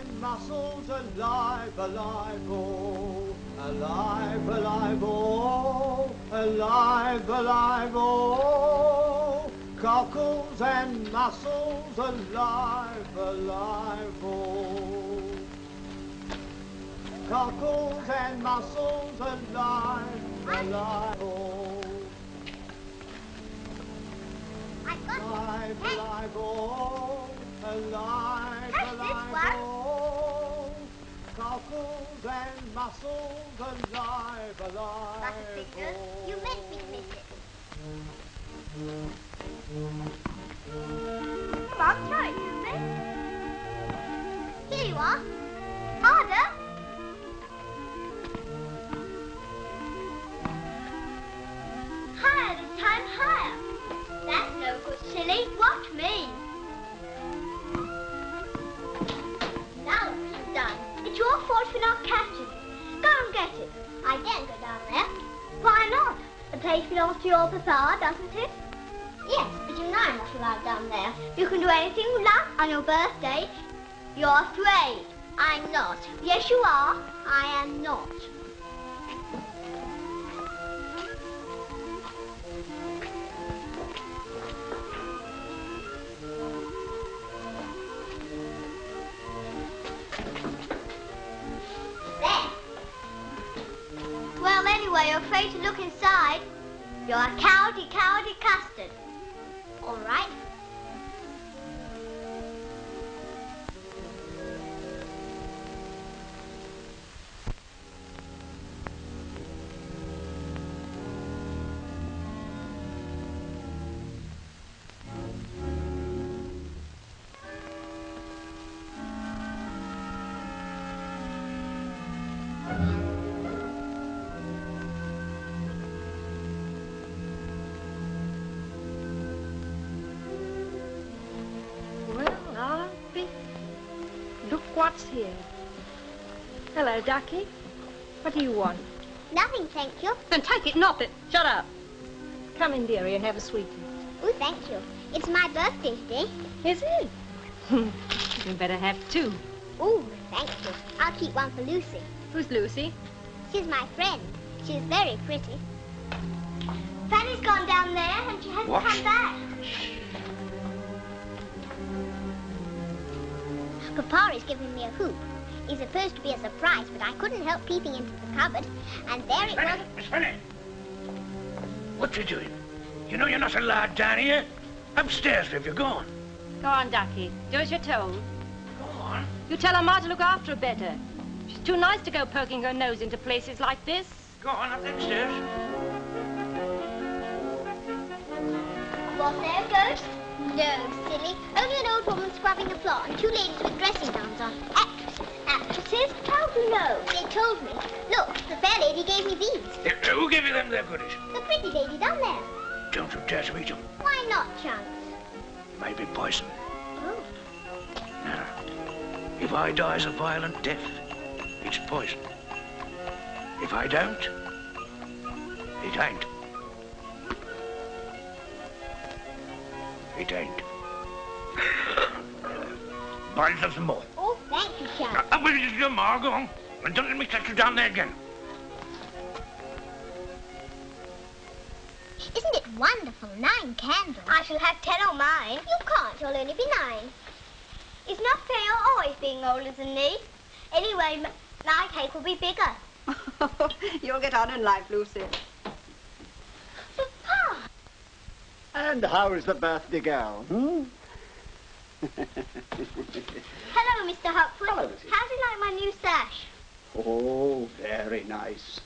and muscles alive, alive, oh, alive, alive, oh, alive, alive, oh, cockles and muscles alive, alive, oh, cockles and muscles alive, alive, oh. Alive, alive, oh, alive, alive, oh, cockles and muscles alive, alive, oh. You meant me to miss it. Come on, try it, Susie. Here you are. Harder. Higher this time, higher. That's no good, silly. Watch me. Now it's done. It's your fault for not catching it. Go and get it. I daren't go down there. Why not? The place belongs to your papa, doesn't it? Yes, but you know I'm not allowed down there. You can do anything you like on your birthday. You're afraid. I'm not. Yes, you are. I am not. Well, anyway, you're afraid to look inside. You're a cowardly, cowardly custard. All right. What's here? Hello, Ducky. What do you want? Nothing, thank you. Then take it, not it. Shut up. Come in, dearie, and have a sweetie. Oh, thank you. It's my birthday today. Is it? You better have two. Oh, thank you. I'll keep one for Lucy. Who's Lucy? She's my friend. She's very pretty. Fanny's gone down there and she hasn't come back. Papa is giving me a hoop. It's supposed to be a surprise, but I couldn't help peeping into the cupboard, and there it was. Miss Fanny! What you doing? You know you're not allowed down here. Upstairs, have you gone? Go on, Ducky. Do as you're told. Go on. You tell her Ma to look after her better. She's too nice to go poking her nose into places like this. Go on, up them stairs. Was there a ghost? No, silly. Only an old woman scrubbing the floor and two ladies with dressing gowns on. Actresses. Actresses? How do you know? They told me. Look, the fair lady gave me these. Who gave you them there goodies? The pretty lady down there. Don't you dare to eat them. Why not, Chance? Maybe poison. Oh. Now, if I dies a violent death, it's poison. If I don't, it ain't. It ain't. Boil us some more. Oh, thank you, Chance. Up with it, your Ma, go on. And don't let me catch you down there again. Isn't it wonderful? 9 candles. I shall have 10 on mine. You can't. You'll only be 9. It's not fair you're always being older than me. Anyway, my cake will be bigger. You'll get on in life, Lucy. Papa! And how is the birthday girl, Hello, Mr. Hopwood. Hello, Lucy. How do you like my new sash? Oh, very nice.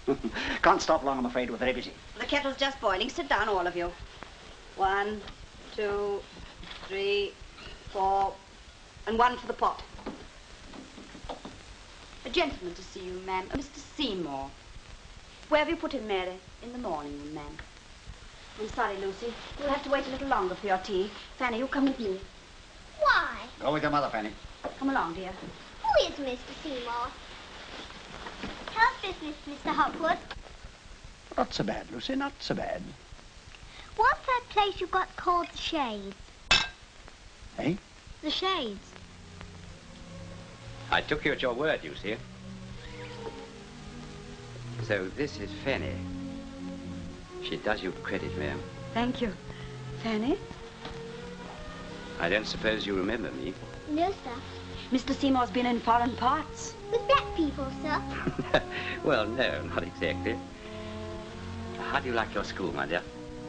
Can't stop long, I'm afraid, with everything. The kettle's just boiling. Sit down, all of you. 1, 2, 3, 4, and 1 for the pot. A gentleman to see you, ma'am. Mr. Seymour. Where have you put him, Mary? In the morning room, ma'am. I'm sorry, Lucy. You'll have to wait a little longer for your tea. Fanny, you come with me. Why? Go with your mother, Fanny. Come along, dear. Who is Mr. Seymour? How's business, Mr. Hopwood? Not so bad, Lucy, not so bad. What's that place you got called the Shades? Eh? The Shades. I took you at your word, you see. So this is Fanny. She does you credit, ma'am. Thank you. Fanny? I don't suppose you remember me. No, sir. Mr. Seymour's been in foreign parts. With black people, sir. Well, no, not exactly. How do you like your school, my dear?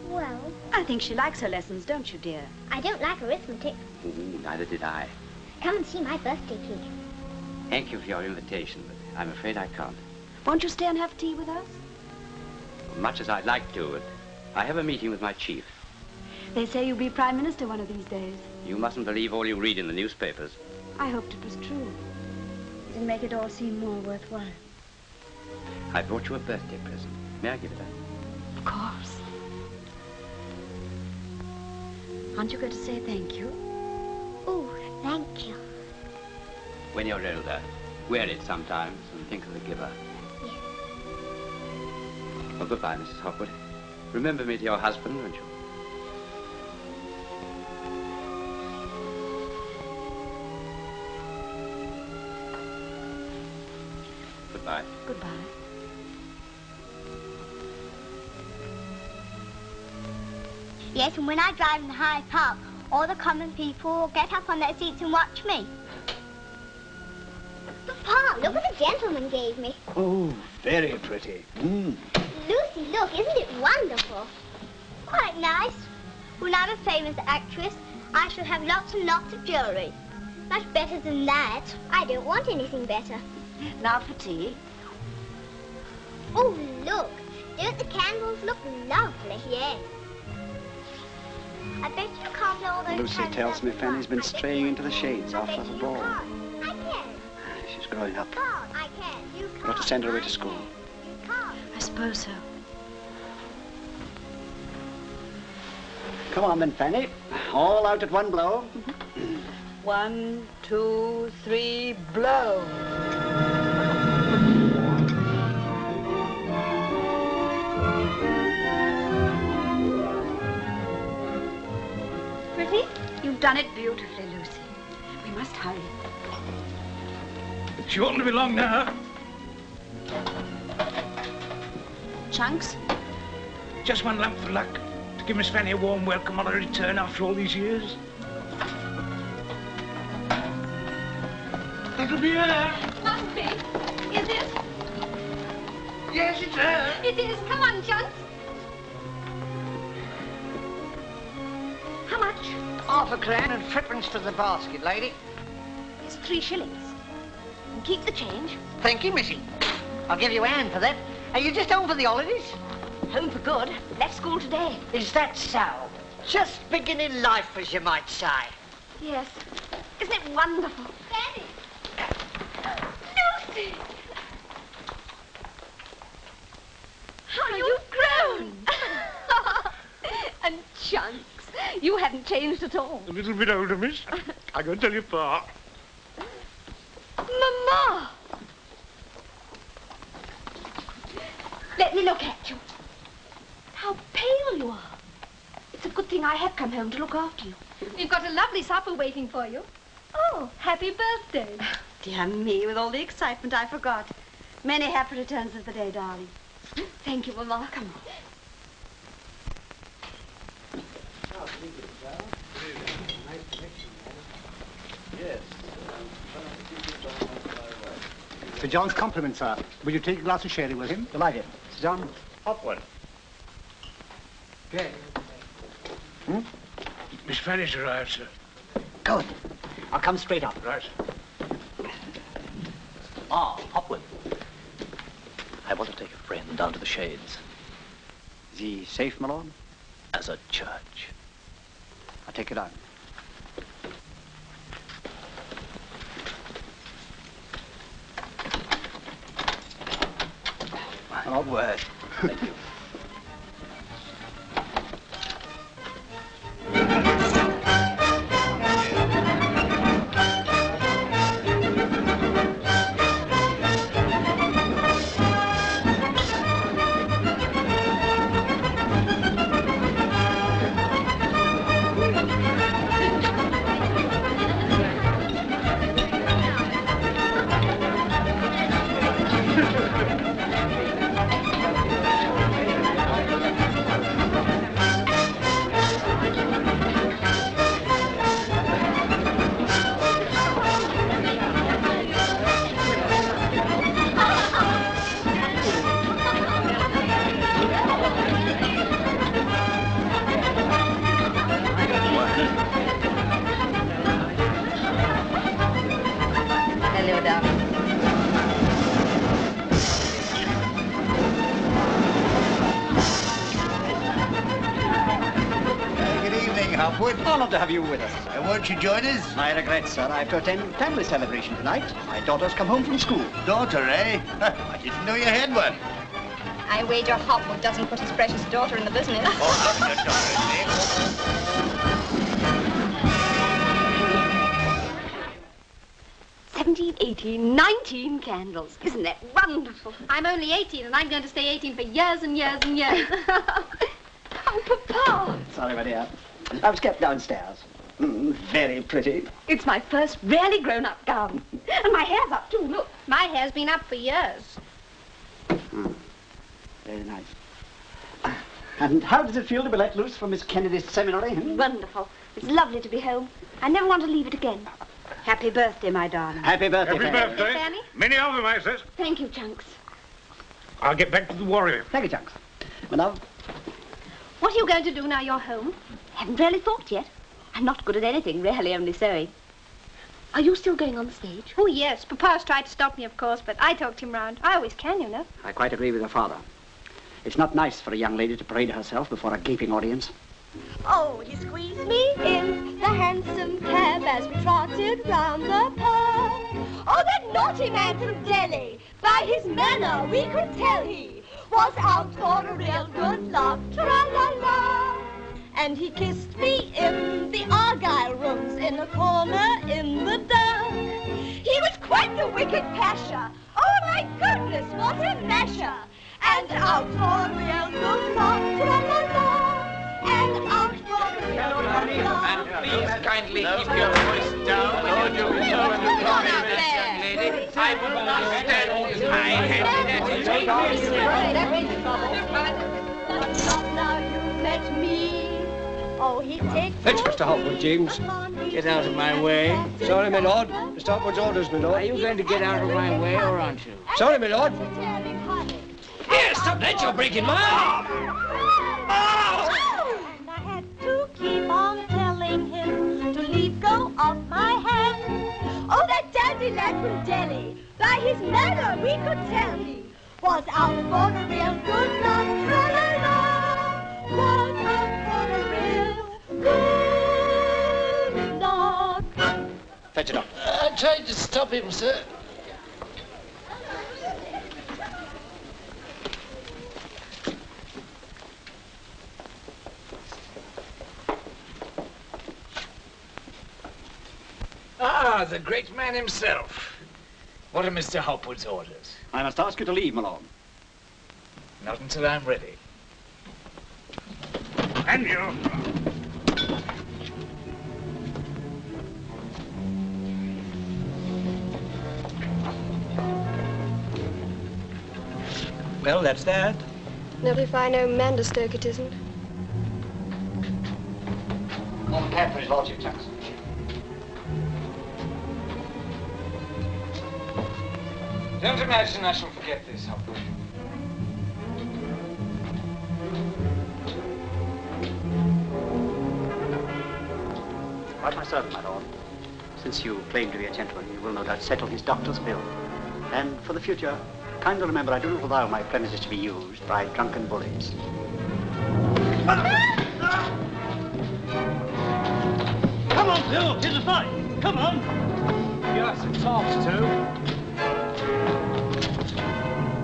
Well, I think she likes her lessons, don't you, dear? I don't like arithmetic. Ooh, neither did I. Come and see my birthday cake. Thank you for your invitation, but I'm afraid I can't. Won't you stay and have tea with us? Much as I'd like to, but I have a meeting with my chief. They say you'll be Prime Minister one of these days. You mustn't believe all you read in the newspapers. I hoped it was true. It'll make it all seem more worthwhile. I brought you a birthday present. May I give it up? Of course. Aren't you going to say thank you? Oh, thank you. When you're older, wear it sometimes and think of the giver. Yes. Well, goodbye, Mrs. Hopwood. Remember me to your husband, won't you? Goodbye. Goodbye. Yes, and when I drive in Hyde Park, all the common people will get up on their seats and watch me. Papa, look what the gentleman gave me. Oh, very pretty. Lucy, look, isn't it wonderful? Quite nice. When I'm a famous actress, I shall have lots and lots of jewelry. Much better than that. I don't want anything better. Now for tea. Oh, look. Don't the candles look lovely? Yes. I bet you can't blow all those Lucy candles tells up me at Fanny's once. been I bet straying you into the can't. shades I after bet the you ball. can't. I can. She's growing up. Can't. I can. You can't. Got to send her away to I school. can. You can't. I suppose so. Come on then, Fanny. All out at one blow. 1, 2, 3, blow. Pretty? You've done it beautifully, Lucy. We must hurry. She oughtn't to be long now. Chunks? Just one lamp for luck. To give Miss Fanny a warm welcome on her return after all these years. That'll be her. Must be. Is it? Yes, it's her. It is. Come on, Chunks. How much? £0.50 and 3 for the basket, lady. It's 3 shillings. And keep the change. Thank you, missy. I'll give you a hand for that. Are you just home for the holidays? Home for good. Left school today. Is that so? Just beginning life, as you might say. Yes. Isn't it wonderful? Fanny. Lucy! How you've grown! And Chunks, you haven't changed at all. A little bit older, miss. I can tell you far. Mama! Let me look at you. How pale you are. It's a good thing I have come home to look after you. We've got a lovely supper waiting for you. Oh, happy birthday. Dear me, with all the excitement, I forgot. Many happy returns of the day, darling. Thank you, Mama. Come on. Sir John's compliments, sir. Will you take a glass of sherry with him? Delighted. Sir John? Hot one. Okay. Miss Fanny's arrived, sir. Good. I'll come straight up. Right. Ah, Hopwood. I want to take a friend down to the Shades. Is he safe, my lord? As a church. I'll take you down. An odd word. Thank you. honoured to have you with us. Won't you join us? I regret, sir. I have to attend family celebration tonight. My daughter's come home from school. Daughter, eh? I didn't know you had one. I wager Hopwood doesn't put his precious daughter in the business. Oh, I'm your daughter, eh? 17, 18, 19 candles. Isn't that wonderful? I'm only 18 and I'm going to stay 18 for years and years and years. Oh, Papa. Sorry, my dear. I was kept downstairs. Very pretty. It's my first really grown-up gown. And my hair's up, too, look. My hair's been up for years. Very nice. And how does it feel to be let loose from Miss Kennedy's seminary? Wonderful. It's lovely to be home. I never want to leave it again. Happy birthday, my darling. Happy birthday, Happy Fanny. birthday. Fanny? Many of them, I says. Thank you, Chunks. I'll get back to the warrior. Thank you, Chunks. My love. What are you going to do now you're home? Haven't really thought yet. I'm not good at anything, really, only sewing. Are you still going on the stage? Oh, yes. Papa's tried to stop me, of course, but I talked him round. I always can, you know. I quite agree with your father. It's not nice for a young lady to parade herself before a gaping audience. Oh, he squeezed me in the hansom cab as we trotted round the park. Oh, that naughty man from Delhi, by his manner we could tell he was out for a real good laugh, tra-la-la. And he kissed me in the Argyle rooms in a corner in the dark. He was quite the wicked pasha. Oh, my goodness, what a measure. And out for a real good laugh, tra-la-la. And out for a real good laugh. And please kindly keep your voice down when you're doing so in the compliments, young lady. I would not stand his high-handed attitude. Now you met me. Oh, he takes... Thanks, Mr. Hopwood, James. Get out of my way. Sorry, my lord. Mr. Hopwood's orders, my lord. Are you going to get out of my way, or aren't you? Sorry, my lord. Here, stop that. You're breaking my arm. Oh! And I had to keep on telling him to leave go of my hand. Oh, that dandy lad from Delhi, by his manner we could tell he was out for a real good laugh, tra-la-la. Was out for a real good laugh. Fetch it up. I tried to stop him, sir. Ah, the great man himself. What are Mr. Hopwood's orders? I must ask you to leave, my lord. Not until I'm ready. And you. Well, that's that. Not if I know Manderstoke it isn't. One cab for his lordship, Chunks. Don't imagine I shall forget this, Hopwood. Quite my servant, my lord. Since you claim to be a gentleman, you will no doubt settle his doctor's bill. And for the future, kindly remember I do not allow my premises to be used by drunken bullies. Come on, Phil. Here's a fight. Come on. Yes, it talks too.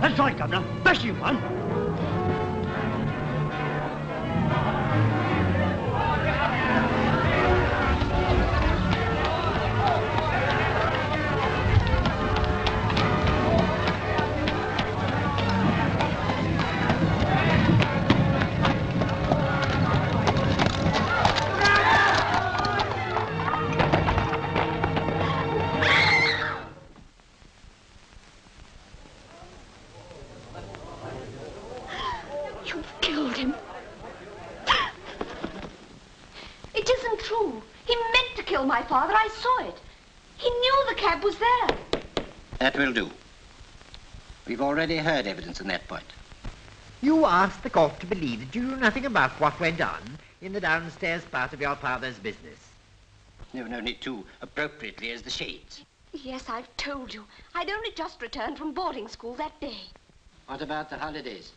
That's right, Governor. Bash you one. My father, I saw it. He knew the cab was there. That will do. We've already heard evidence on that point. You asked the court to believe that you knew nothing about what went on in the downstairs part of your father's business. You've known it too appropriately as the shades. Yes, I've told you. I'd only just returned from boarding school that day. What about the holidays?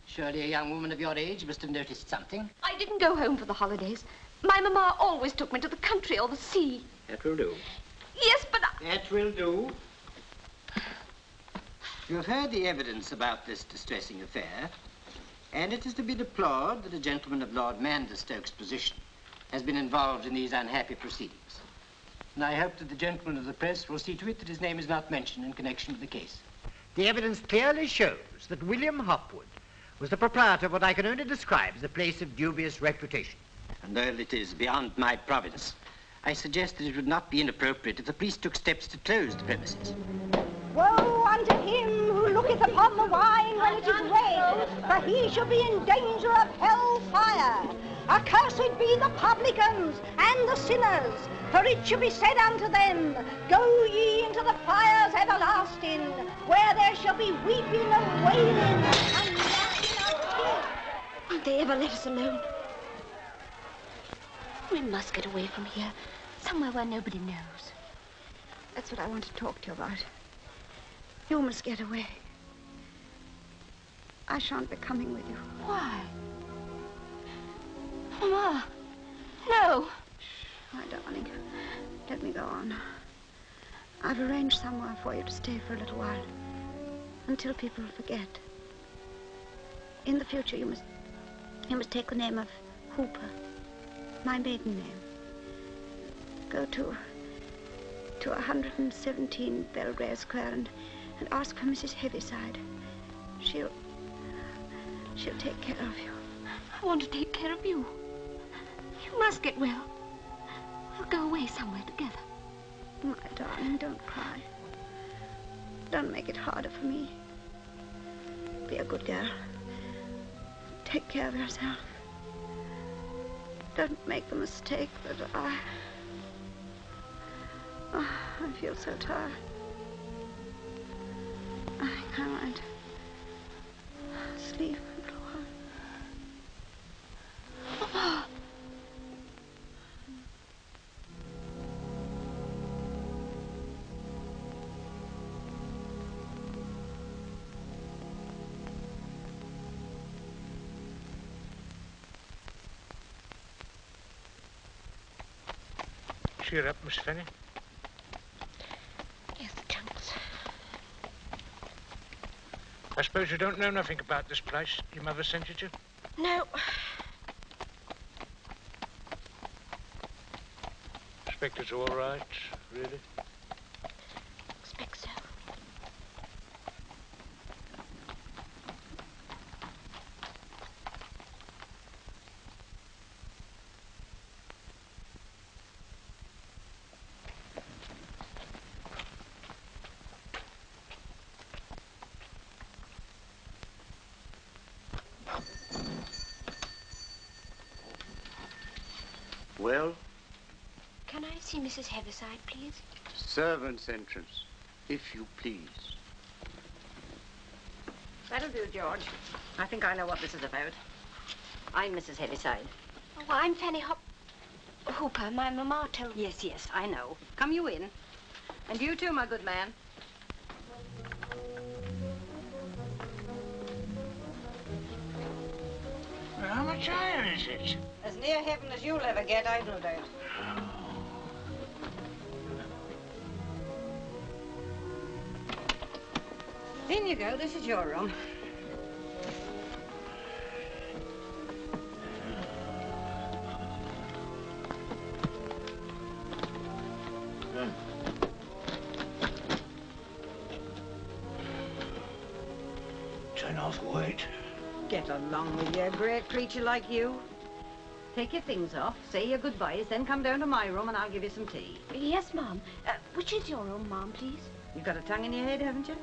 Surely a young woman of your age must have noticed something. I didn't go home for the holidays. My mamma always took me to the country or the sea. That will do. Yes, but That will do. You have heard the evidence about this distressing affair, and it is to be deplored that a gentleman of Lord Manderstoke's position has been involved in these unhappy proceedings. And I hope that the gentleman of the press will see to it that his name is not mentioned in connection with the case. The evidence clearly shows that William Hopwood was the proprietor of what I can only describe as a place of dubious reputation. And though it is beyond my province, I suggest that it would not be inappropriate if the police took steps to close the premises. Woe unto him who looketh upon the wine when it is red, for he shall be in danger of hell fire. Accursed be the publicans and the sinners, for it shall be said unto them, Go ye into the fires everlasting, where there shall be weeping and wailing and gnashing of teeth. won't they ever let us alone? We must get away from here, somewhere where nobody knows. That's what I want to talk to you about. You must get away. I shan't be coming with you. Why? Mama, no. My darling, let me go on. I've arranged somewhere for you to stay for a little while, until people forget. In the future, you must take the name of Hooper, my maiden name. Go to 117 Belgrave Square and ask for Mrs. Heaviside. She'll take care of you. I want to take care of you. You must get well. We'll go away somewhere together. My darling, don't cry. Don't make it harder for me. Be a good girl. Take care of yourself. Don't make the mistake that I feel so tired. I think I might sleep a little while. Mama. Cheer up, Miss Fanny. Yes, Chunks. I suppose you don't know nothing about this place your mother sent you to? No. Expect it's all right, really? Expect so. Well? Can I see Mrs. Heaviside, please? Servants' entrance, if you please. That'll do, George. I think I know what this is about. I'm Mrs. Heaviside. Oh, I'm Fanny Hooper. My mamma told me. Yes, I know. Come you in. And you too, my good man. Well, how much iron is it? As near heaven as you'll ever get, I've no doubt. In you go. This is your room. Turn off weight. Get along with you, a great creature like you. Take your things off, say your goodbyes, then come down to my room and I'll give you some tea. Yes, Mom. Which is your room, Mom, please? You've got a tongue in your head, haven't you?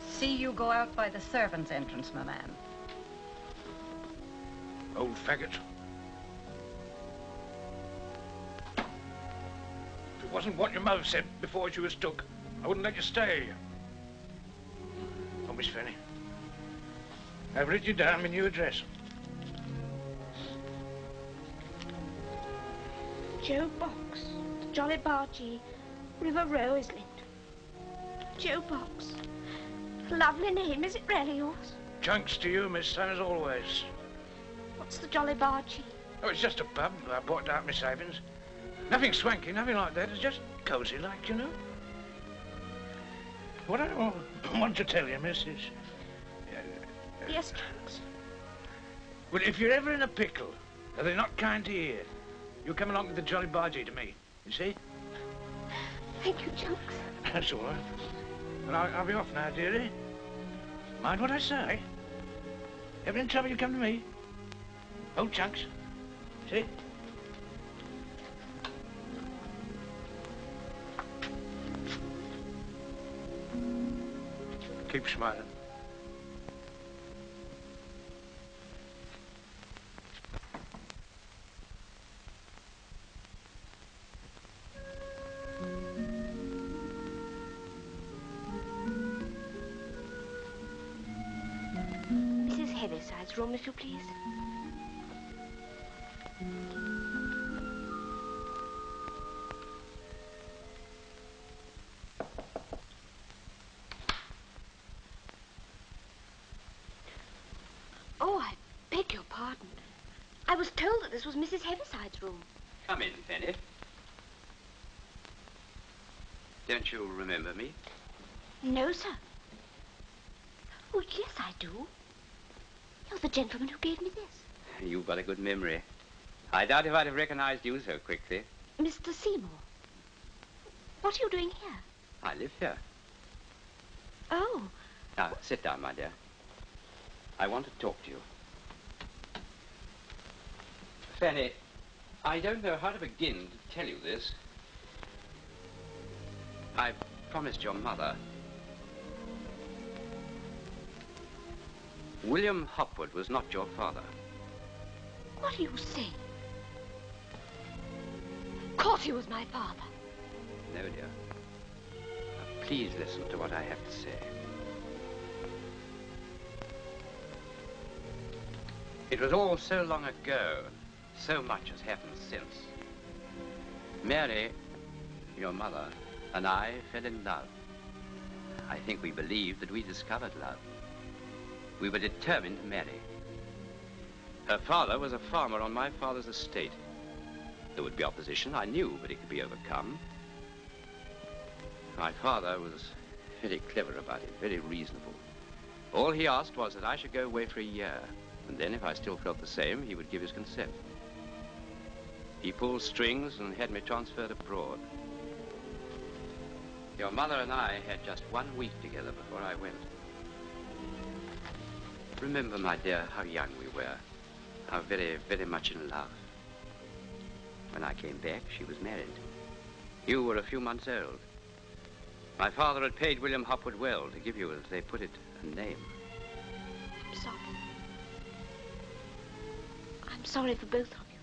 See you go out by the servants' entrance, my man. Old faggot. If it wasn't what your mother said before she was took, I wouldn't let you stay. Oh, Miss Fanny, I've written you down my new address. Joe Box, Jolly Bargee, River Row, Islington. Joe Box. Lovely name, is it really yours? Chunks to you, miss, as always. What's the Jolly Bargee? Oh, it's just a pub. I bought out my savings. Nothing swanky, nothing like that. It's just cosy like, you know. What I want to tell you, miss, is... Yes, Chunks. Well, if you're ever in a pickle, or they're not kind to you, you come along with the Jolly Bargee to me, you see? Thank you, Chunks. That's all right. Well, I'll be off now, dearie. Mind what I say. Ever in trouble, you come to me. Oh, Chunks. See? Keep smiling. Mrs. Heavyside's room, if you please. Oh, I beg your pardon. I was told that this was Mrs. Heavyside's room. Come in, Fanny. Don't you remember me? No, sir. Oh, yes, I do. You're the gentleman who gave me this. You've got a good memory. I doubt if I'd have recognized you so quickly. Mr. Seymour. What are you doing here? I live here. Oh. Now, sit down, my dear. I want to talk to you. Fanny, I don't know how to begin to tell you this. I promised your mother. William Hopwood was not your father. What are you saying? Of course he was my father. No, dear. Now, please listen to what I have to say. It was all so long ago. So much has happened since. Mary, your mother, and I fell in love. I think we believed that we discovered love. We were determined to marry. Her father was a farmer on my father's estate. There would be opposition, I knew, but it could be overcome. My father was very clever about it, very reasonable. All he asked was that I should go away for a year, and then if I still felt the same, he would give his consent. He pulled strings and had me transferred abroad. Your mother and I had just 1 week together before I went. Remember, my dear, how young we were, how very, very much in love. When I came back, she was married. You were a few months old. My father had paid William Hopwood well to give you, as they put it, a name. I'm sorry. I'm sorry for both of you.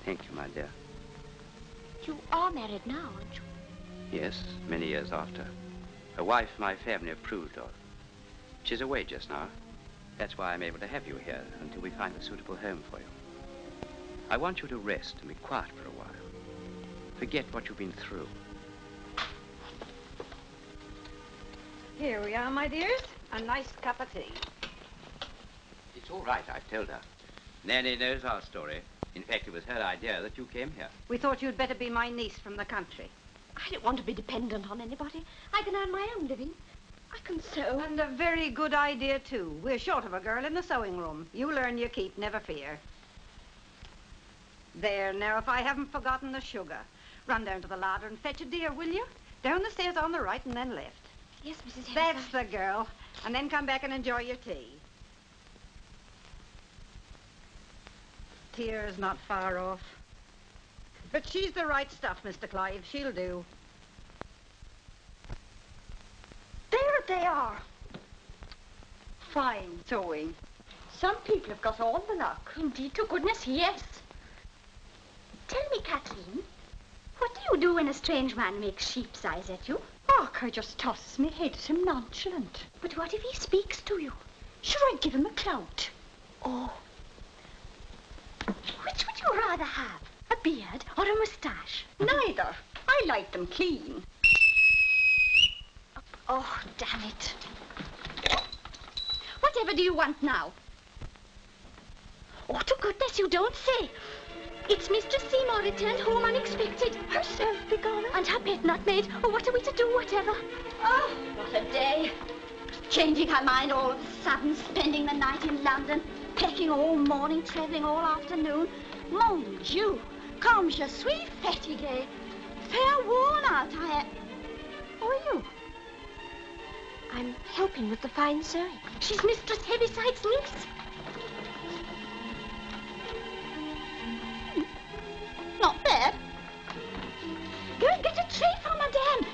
Thank you, my dear. You are married now, aren't you? Yes, many years after. A wife my family approved of. She's away just now. That's why I'm able to have you here until we find a suitable home for you. I want you to rest and be quiet for a while. Forget what you've been through. Here we are, my dears. A nice cup of tea. It's all right, I've told her. Nanny knows our story. In fact, it was her idea that you came here. We thought you'd better be my niece from the country. I don't want to be dependent on anybody. I can earn my own living. I can sew. And a very good idea, too. We're short of a girl in the sewing room. You'll earn your keep, never fear. There, now, if I haven't forgotten the sugar. Run down to the larder and fetch it, dear, will you? Down the stairs on the right and then left. Yes, Mrs. Heaviside. That's the girl. And then come back and enjoy your tea. Tear's not far off. But she's the right stuff, Mr. Clive. She'll do. There they are. Fine sewing. Some people have got all the luck. Indeed, to goodness, yes. Tell me, Kathleen, what do you do when a strange man makes sheep's eyes at you? I just tosses me head at him nonchalant. But what if he speaks to you? Should I give him a clout? Oh. Which would you rather have, a beard or a moustache? Neither. I like them clean. Oh, damn it. Whatever do you want now? Oh, to goodness, you don't say. It's Mistress Seymour returned home unexpected. Herself be gone. And her pet not made. Oh, what are we to do, whatever? Oh, what a day. Changing her mind all of a sudden, spending the night in London, packing all morning, travelling all afternoon. Mon Dieu, comme je suis fatiguée. Fair worn out, I am. Who are you? I'm helping with the fine sewing. She's Mistress Heavyside's niece. Not bad. Go and get a tray for Madame.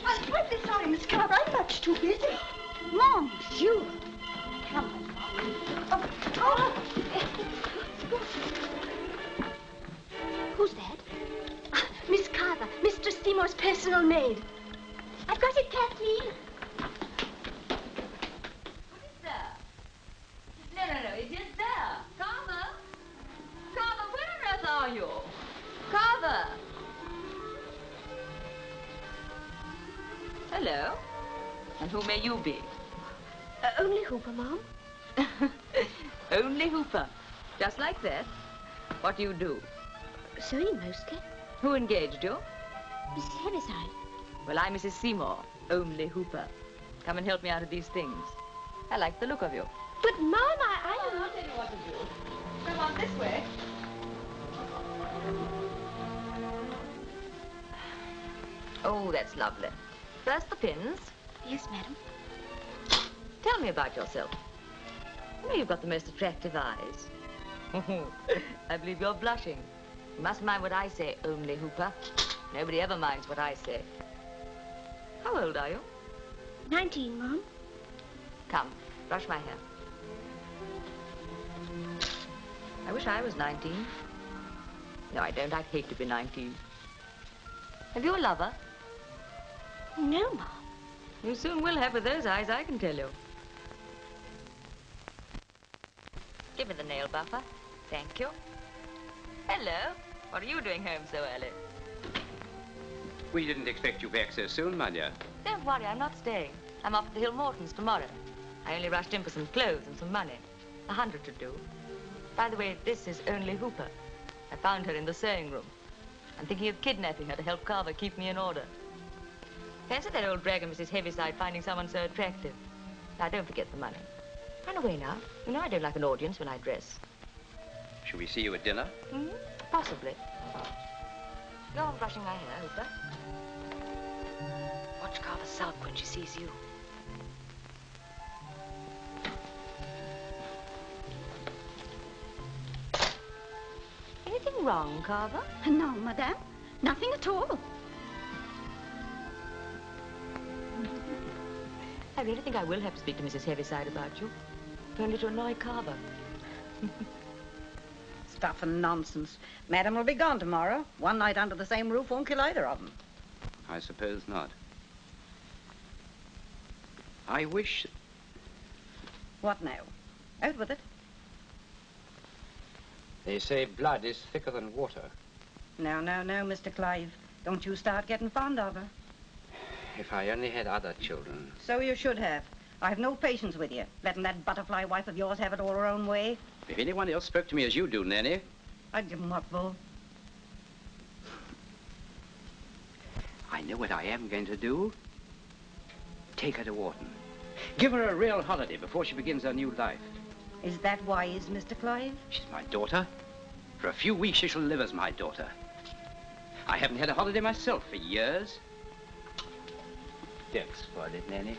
I'm terribly sorry, Miss Carver. I'm much too busy. Mon Dieu. Come on. Oh. Who's that? Miss Carver, Mistress Seymour's personal maid. I've got it, Kathleen. No, it is there. Carver? Carver, where on earth are you? Carver! Hello? And who may you be? Only Hooper, Mom. Only Hooper. Just like that? What do you do? Sewing, mostly. Who engaged you? Mrs. Heaviside. Well, I'm Mrs. Seymour, only Hooper. Come and help me out of these things. I like the look of you. But, Mom, I I'll tell you what to do. Come on this way. Oh, that's lovely. First the pins. Yes, madam. Tell me about yourself. You know you've got the most attractive eyes. I believe you're blushing. You mustn't mind what I say, only Hooper. Nobody ever minds what I say. How old are you? 19, Mom. Come, brush my hair. I wish I was 19. No, I don't. I'd hate to be 19. Have you a lover? No, Mom. You soon will have with those eyes, I can tell you. Give me the nail buffer. Thank you. Hello. What are you doing home so early? We didn't expect you back so soon, my dear. Don't worry, I'm not staying. I'm off to the Hill Mortons tomorrow. I only rushed in for some clothes and some money. 100 to do. By the way, this is only Hooper. I found her in the sewing room. I'm thinking of kidnapping her to help Carver keep me in order. Fancy that old dragon, Mrs. Heaviside, finding someone so attractive. Now, don't forget the money. Run away now. You know I don't like an audience when I dress. Shall we see you at dinner? Hmm? Possibly. Go on brushing my hair, Hooper. Watch Carver sulk when she sees you. Anything wrong, Carver? No, Madame. Nothing at all. I really think I will have to speak to Mrs. Heaviside about you. If only to annoy Carver. Stuff and nonsense. Madam will be gone tomorrow. One night under the same roof won't kill either of them. I suppose not. I wish... What now? Out with it. They say blood is thicker than water. No, Mr. Clive. Don't you start getting fond of her. If I only had other children. So you should have. I have no patience with you, letting that butterfly wife of yours have it all her own way. If anyone else spoke to me as you do, Nanny... I'd give 'em what for? I know what I am going to do. Take her to Wharton. Give her a real holiday before she begins her new life. Is that wise, Mr. Clive? She's my daughter. For a few weeks, she shall live as my daughter. I haven't had a holiday myself for years. Don't spoil it, Nanny.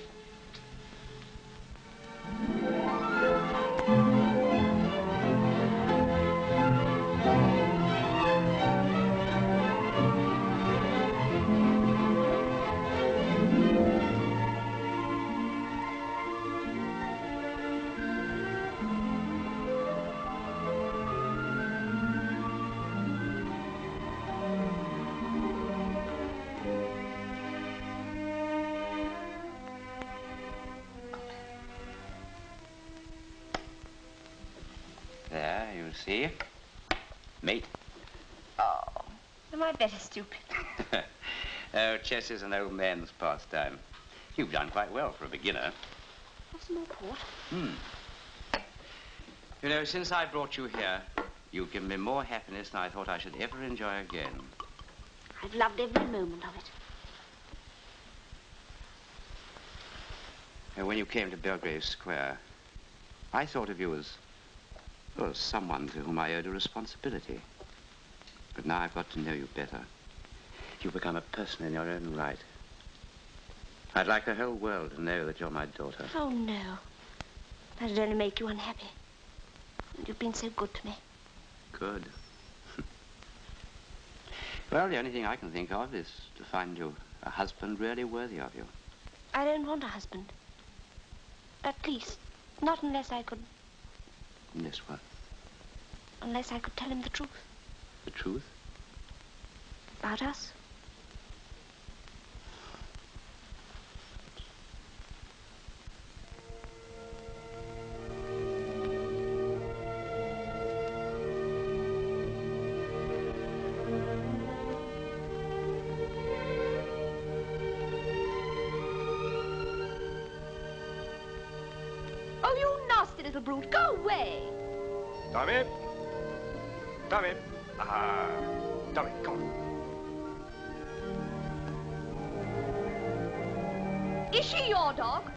There, you see. Mate. Oh, am I better stupid? Oh, chess is an old man's pastime. You've done quite well for a beginner. Have some more port? You know, since I brought you here, you've given me more happiness than I thought I should ever enjoy again. I've loved every moment of it. And when you came to Belgrave Square, I thought of you as, well, someone to whom I owed a responsibility. But now I've got to know you better. You've become a person in your own right. I'd like the whole world to know that you're my daughter. Oh, no. That'd only make you unhappy. And you've been so good to me. Good. Well, the only thing I can think of is to find you a husband really worthy of you. I don't want a husband. At least, not unless I could... Unless what? Unless I could tell him the truth. The truth? About us. Oh, you nasty little brute. Go away. Tommy! Tommy! Ah, Tommy, come on. Is she your dog?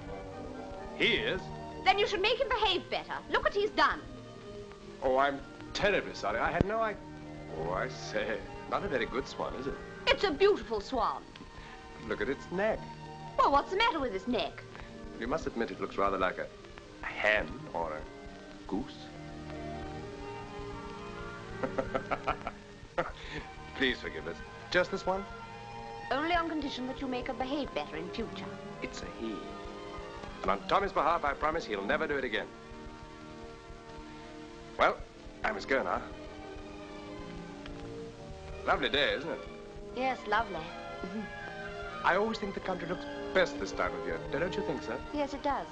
He is? Then you should make him behave better. Look what he's done. Oh, I'm terribly sorry. I had no idea. Oh, I say, not a very good swan, is it? It's a beautiful swan. Look at its neck. Well, what's the matter with his neck? You must admit it looks rather like a hen or a goose. Please forgive us. Just this one? Only on condition that you make her behave better in future. It's a he. And on Tommy's behalf, I promise he'll never do it again. Well, I must go now. Lovely day, isn't it? Yes, lovely. I always think the country looks best this time of year. Don't you think so? Yes, it does.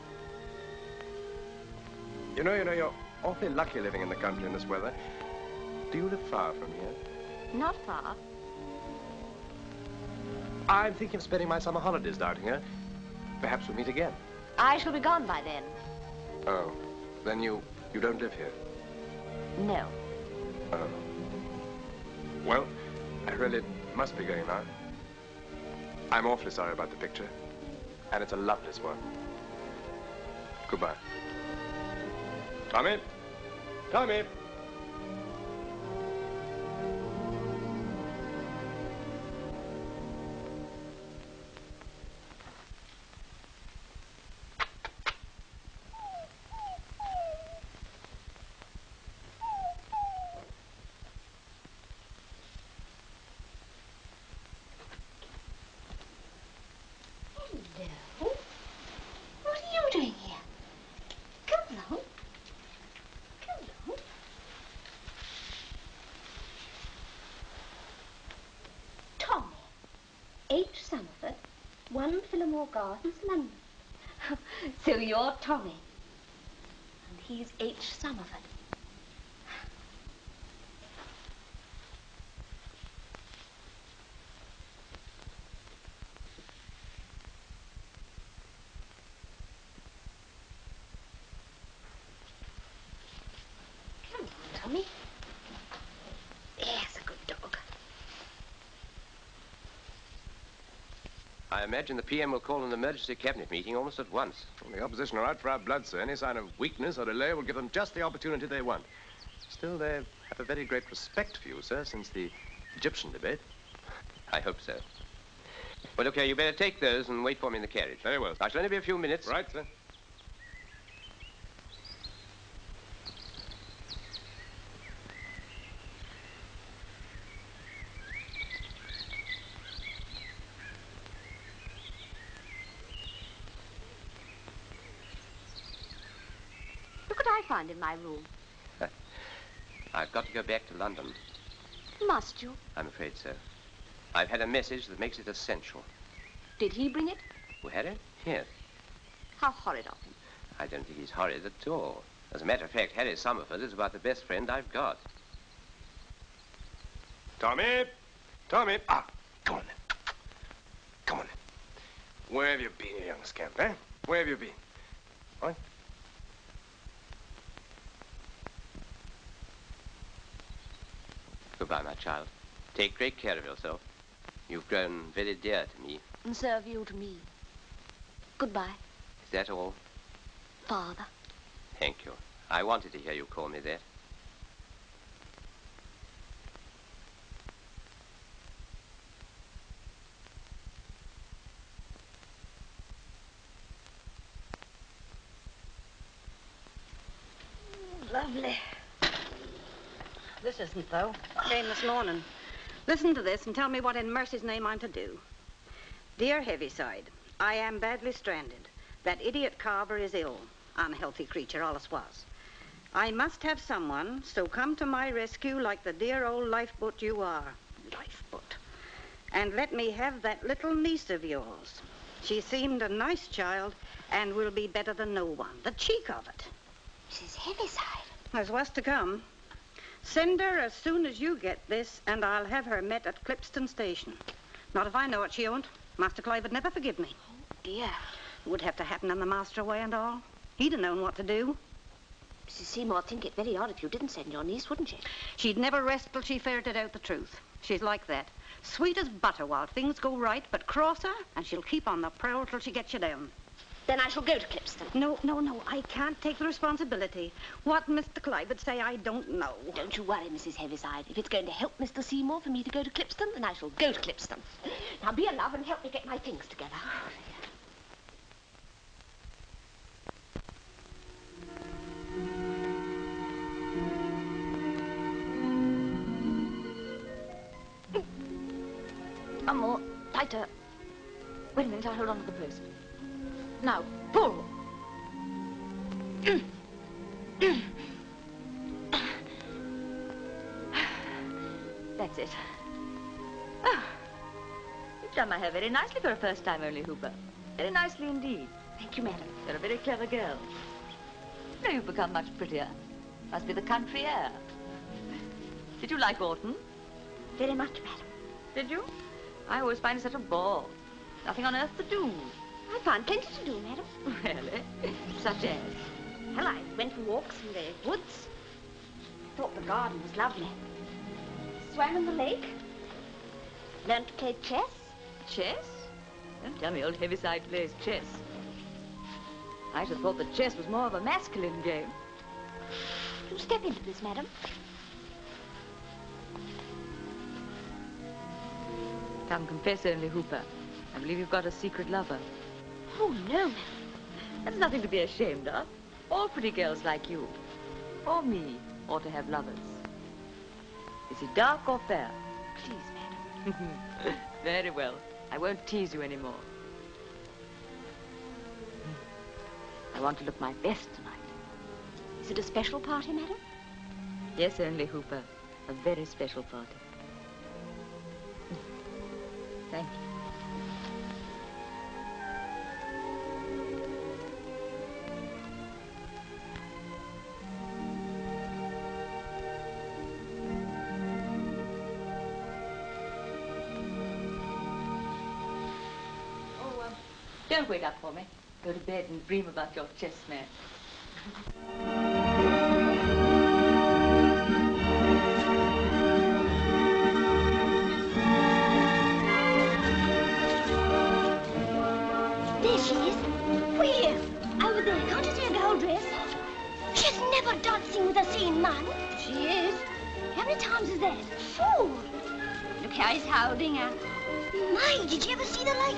You know, you're awfully lucky living in the country in this weather. Do you live far from here? Not far. I'm thinking of spending my summer holidays down here. Perhaps we'll meet again. I shall be gone by then. Oh, then you don't live here? No. Oh. Well, I really must be going now. I'm awfully sorry about the picture. And it's a lovely one. Goodbye. Tommy? Tommy! What are you doing here? Come along. Come along. Tommy. H. Somerford, 1 Phillimore Gardens, London. So you're Tommy. And he's H. Somerford. Tommy. There's a good dog. I imagine the PM will call an emergency cabinet meeting almost at once. Well, the opposition are out for our blood, sir. Any sign of weakness or delay will give them just the opportunity they want. Still, they have a very great respect for you, sir, since the Egyptian debate. I hope so. Well, okay, you better take those and wait for me in the carriage. Very well. I shall only be a few minutes. Right, sir. Look what I found in my room. I've got to go back to London. Must you? I'm afraid so. I've had a message that makes it essential. Did he bring it? Who had it? Yes. How horrid of him. I don't think he's horrid at all. As a matter of fact, Harry Somerford is about the best friend I've got. Tommy! Tommy! Ah, come on then. Come on then. Where have you been, you young scamp, eh? Where have you been? What? Goodbye, my child. Take great care of yourself. You've grown very dear to me. And so have you to me. Goodbye. Is that all? Father. Thank you. I wanted to hear you call me that. Lovely. This isn't, though. Came this morning. Listen to this and tell me what in mercy's name I'm to do. Dear Heaviside, I am badly stranded. That idiot Carver is ill. Unhealthy creature, allus was. I must have someone, so come to my rescue like the dear old lifeboat you are. Lifeboat. And let me have that little niece of yours. She seemed a nice child and will be better than no one. The cheek of it. Mrs. Heaviside. There's worse to come. Send her as soon as you get this, and I'll have her met at Clipston Station. Not if I know it, she won't. Master Clive would never forgive me. Oh, dear. It would have to happen on the master away and all. He'd have known what to do. Mrs. Seymour would think it very odd if you didn't send your niece, wouldn't she? She'd never rest till she ferreted out the truth. She's like that. Sweet as butter while things go right, but cross her, and she'll keep on the prowl till she gets you down. Then I shall go to Clipston. No. I can't take the responsibility. What Mr. Clive would say, I don't know. Don't you worry, Mrs. Heaviside. If it's going to help Mr. Seymour for me to go to Clipston, then I shall go to Clipston. Now be a love and help me get my things together. One more. Tighter. Wait a minute, I'll hold on to the post. Now, pull. That's it. Oh, you've done my hair very nicely for a first time only, Hooper. Very nicely indeed. Thank you, madam. You're a very clever girl. No, you've become much prettier. Must be the country air. Did you like Orton? Very much, madam. Did you? I always find it such a bore. Nothing on earth to do. I found plenty to do, madam. Really? Such as? Well, I went for walks in the woods. Thought the garden was lovely. Swam in the lake. Learned to play chess. Chess? Don't tell me old Heaviside plays chess. I should have thought that chess was more of a masculine game. Do step into this, madam. Come, confess only, Hooper. I believe you've got a secret lover. Oh, no, madam. That's nothing to be ashamed of. All pretty girls like you, or me, ought to have lovers. Is he dark or fair? Please, madam. Very well. I won't tease you anymore. I want to look my best tonight. Is it a special party, madam? Yes, only, Hooper. A very special party. Thank you. Don't wait up for me. Go to bed and dream about your chess match. There she is. Where? Over there. Can't you see a girl dress? She's never dancing with the same man. She is. How many times is that? 4. Look how he's holding her. My, did you ever see the like?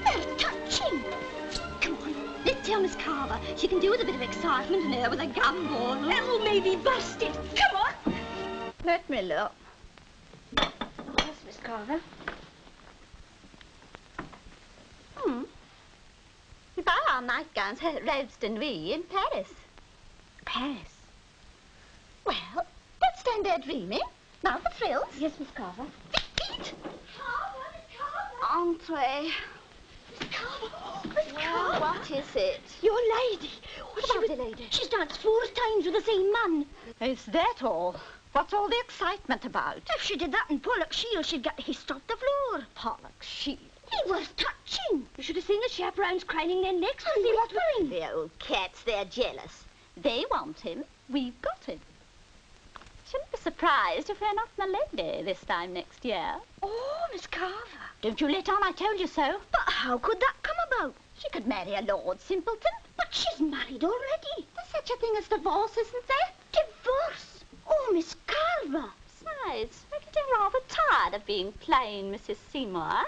They're touching. Come on, let's tell Miss Carver. She can do with a bit of excitement in her with a gumball. Oh, maybe busted. Come on. Let me look. Yes, Miss Carver. We buy our nightgowns at Roadstone in Paris. Paris? Well, don't stand there dreaming. Now for thrills. Yes, Miss Carver. Eat. Entree. Miss Carver. Well, what is it? Your lady. What about the lady? She's danced 4 times with the same man. Is that all? What's all the excitement about? If she did that in Pollock's Shield, she'd get hissed off the floor. Pollock's Shield. He was touching. You should have seen the chaperones craning their necks to see what's doing. The old cats, they're jealous. They want him. We've got him. shouldn't be surprised if we're not Milady this time next year. Oh, Miss Carver. Don't you let on I told you so. But how could that come about? She could marry a Lord Simpleton. But she's married already. There's such a thing as divorce, isn't there? Divorce? Oh, Miss Carver. Besides, we're getting rather tired of being plain Mrs. Seymour.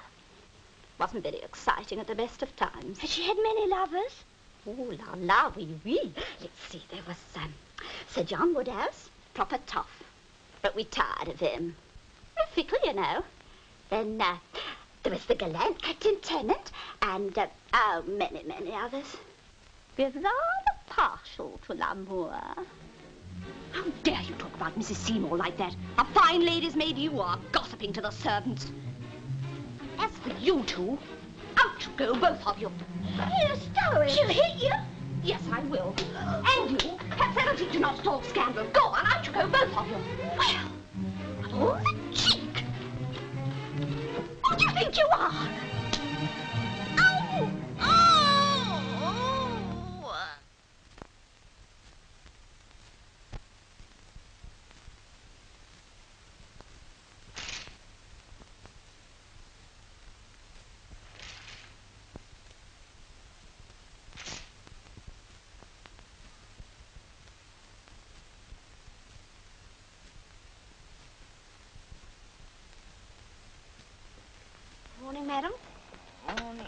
Wasn't very exciting at the best of times. Has she had many lovers? Oh, la, oui. Let's see, there was Sir John Woodhouse, proper tough. But we tired of him. Very fickle, you know. Then there was the gallant Captain Tennant, and, many others. We're rather partial to l'amour. How dare you talk about Mrs. Seymour like that? A fine lady's maid you are, gossiping to the servants. As for you two, out you go, both of you. Here, Stowaway. She'll hit you. Yes, I will. And you, perhaps that'll teach you not to talk scandal. Go on, out you go, both of you. Well, all the cheek. Who do you think you are? Morning, madam. Morning.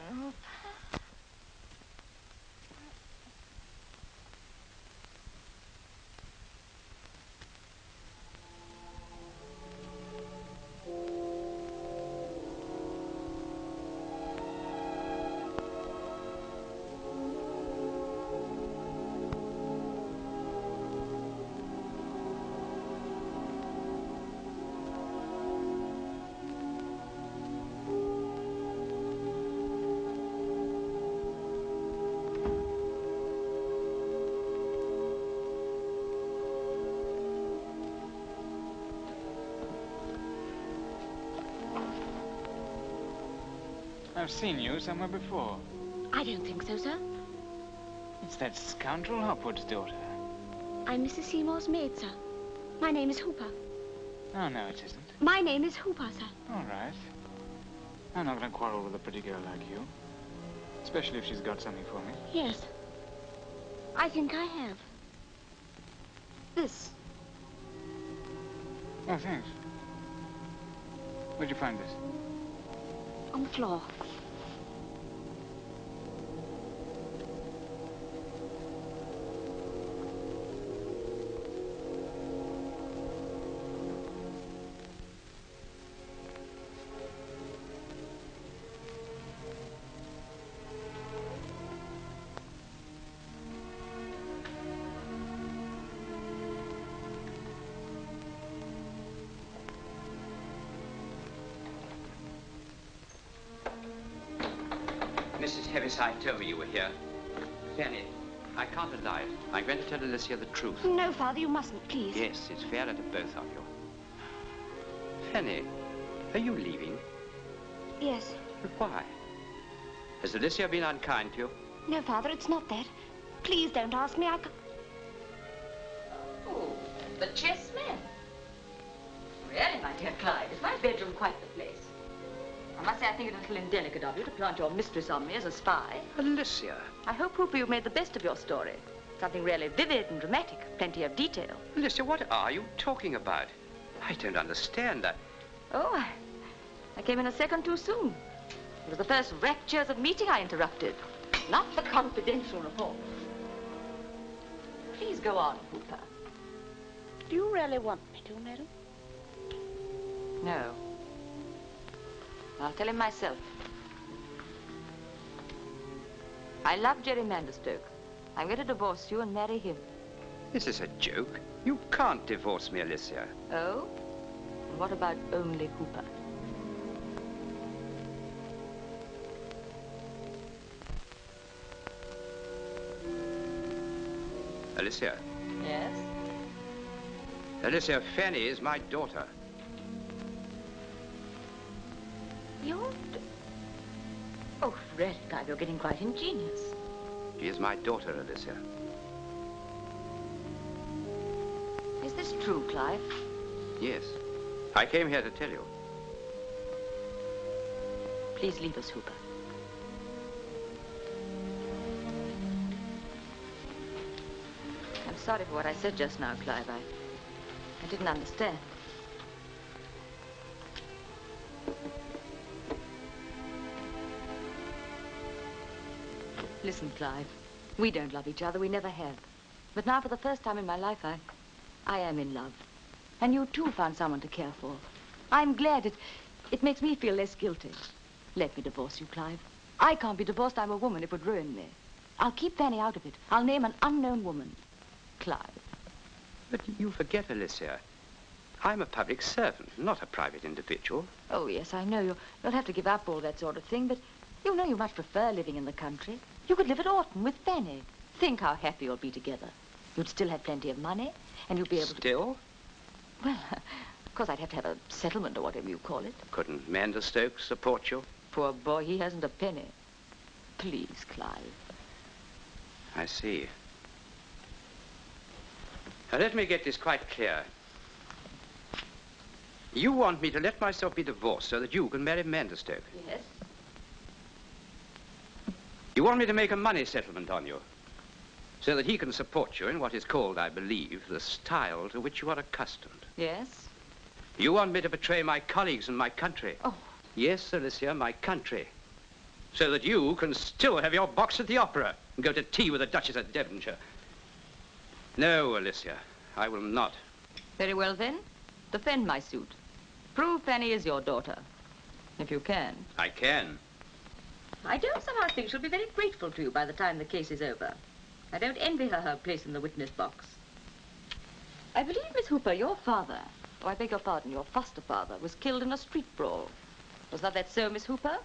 I've seen you somewhere before. I don't think so, sir. It's that scoundrel Hopwood's daughter. I'm Mrs. Seymour's maid, sir. My name is Hooper. Oh, no, it isn't. My name is Hooper, sir. All right. I'm not going to quarrel with a pretty girl like you. Especially if she's got something for me. Yes. I think I have. This. Oh, thanks. Where'd you find this? On the floor. Mrs. Heaviside told me you were here. Fanny, I can't allow it. I'm going to tell Alicia the truth. No, Father, you mustn't, please. Yes, it's fairer to both of you. Fanny, are you leaving? Yes. But why? Has Alicia been unkind to you? No, Father, it's not that. Please don't ask me. Oh, the chessmen. Really, my dear Clyde, is my bedroom quite the place? I must say I think it a little indelicate of you to plant your mistress on me as a spy. Alicia. I hope, Hooper, you've made the best of your story. Something really vivid and dramatic, plenty of detail. Alicia, what are you talking about? I don't understand that. Oh, I came in a second too soon. It was the first raptures of meeting I interrupted, not the confidential report. Please go on, Hooper. Do you really want me to, madam? No. I'll tell him myself. I love Jerry Manderstoke. I'm going to divorce you and marry him. This is a joke. You can't divorce me, Alicia. Oh? And what about only Hooper? Alicia. Yes? Alicia, Fanny is my daughter. Oh, really, Clive, you're getting quite ingenious. She is my daughter, Alicia. Is this true, Clive? Yes. I came here to tell you. Please leave us, Hooper. I'm sorry for what I said just now, Clive. I didn't understand. Listen, Clive. We don't love each other. We never have. But now, for the first time in my life, I am in love. And you, too, found someone to care for. I'm glad. It makes me feel less guilty. Let me divorce you, Clive. I can't be divorced. I'm a woman. It would ruin me. I'll keep Fanny out of it. I'll name an unknown woman. Clive. But you forget, Alicia. I'm a public servant, not a private individual. Oh, yes, I know. You'll have to give up all that sort of thing, but you know you much prefer living in the country. You could live at Orton with Fanny. Think how happy you'll be together. You'd still have plenty of money, and you'd be able to... Still? Well, of course, I'd have to have a settlement or whatever you call it. Couldn't Mander Stokes support you? Poor boy, he hasn't a penny. Please, Clive. I see. Now, let me get this quite clear. You want me to let myself be divorced so that you can marry Manderstoke? Yes. You want me to make a money settlement on you so that he can support you in what is called, I believe, the style to which you are accustomed? Yes. You want me to betray my colleagues and my country? Oh. Yes, Alicia, my country. So that you can still have your box at the opera and go to tea with the Duchess of Devonshire. No, Alicia, I will not. Very well, then. Defend my suit. Prove Fanny is your daughter. If you can. I can. I don't somehow think she'll be very grateful to you by the time the case is over. I don't envy her place in the witness box. I believe, Miss Hooper, your father, I beg your pardon, your foster father, was killed in a street brawl. Was not that so, Miss Hooper?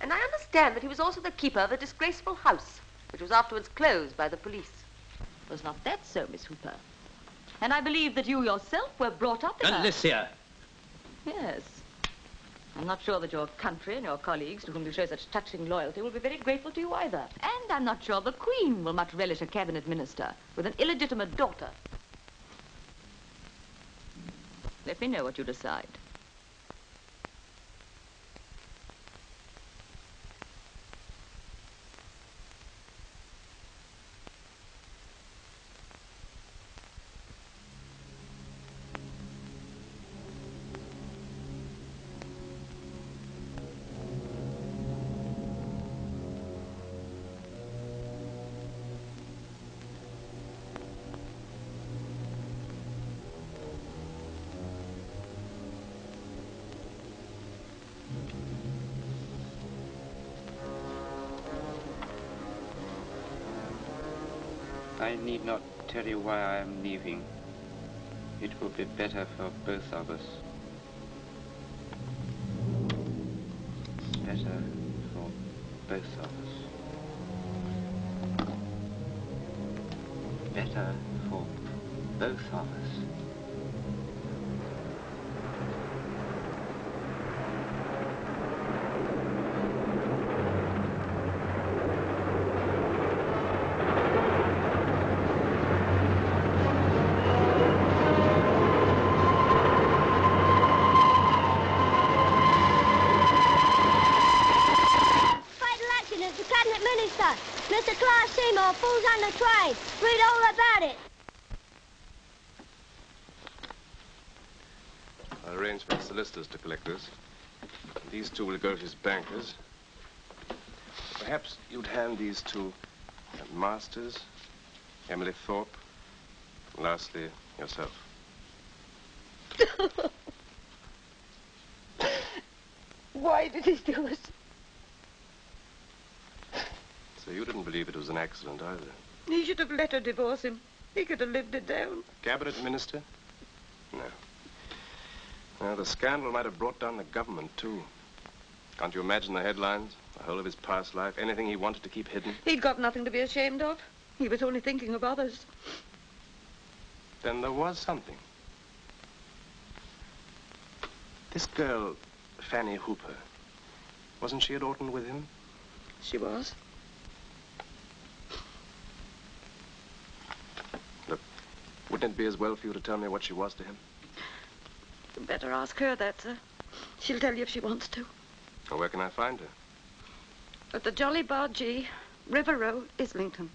And I understand that he was also the keeper of a disgraceful house, which was afterwards closed by the police. Was not that so, Miss Hooper? And I believe that you yourself were brought up in Alicia! Yes. I'm not sure that your country and your colleagues, to whom you show such touching loyalty, will be very grateful to you either. And I'm not sure the Queen will much relish a cabinet minister with an illegitimate daughter. Let me know what you decide. I need not tell you why I am leaving. It will be better for both of us. Better for both of us. Better for both of us. Mr. Clark Seymour, fools on the train. Read all about it. I arranged for the solicitors to collect this. These two will go to his bankers. Perhaps you'd hand these to Masters, Emily Thorpe, and lastly, yourself. Why did he do it? So you didn't believe it was an accident either? He should have let her divorce him. He could have lived it down. Cabinet minister? No. Now, the scandal might have brought down the government, too. Can't you imagine the headlines? The whole of his past life, anything he wanted to keep hidden? He'd got nothing to be ashamed of. He was only thinking of others. Then there was something. This girl, Fanny Hooper, wasn't she at Orton with him? She was. Look, wouldn't it be as well for you to tell me what she was to him? You'd better ask her that, sir. She'll tell you if she wants to. Well, where can I find her? At the Jolly Bargee, River Road, Islington.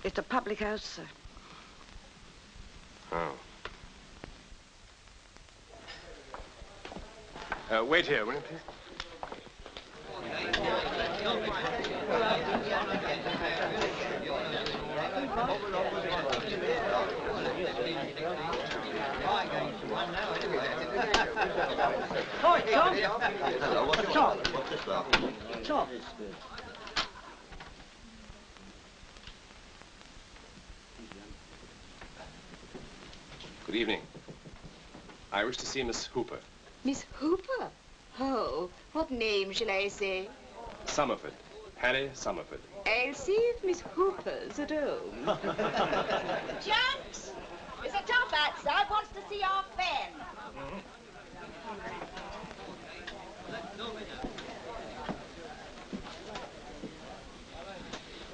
It's a public house, sir. Oh. Wait here, will you, please? Hi, Tom. Hello, what's Tom. What's this about? Tom. Good evening. I wish to see Miss Hooper. Miss Hooper? Oh, what name shall I say? Summerford. Harry Summerford. I'll see if Miss Hooper's at home. Junks! Mr. Top outside wants to see our fan.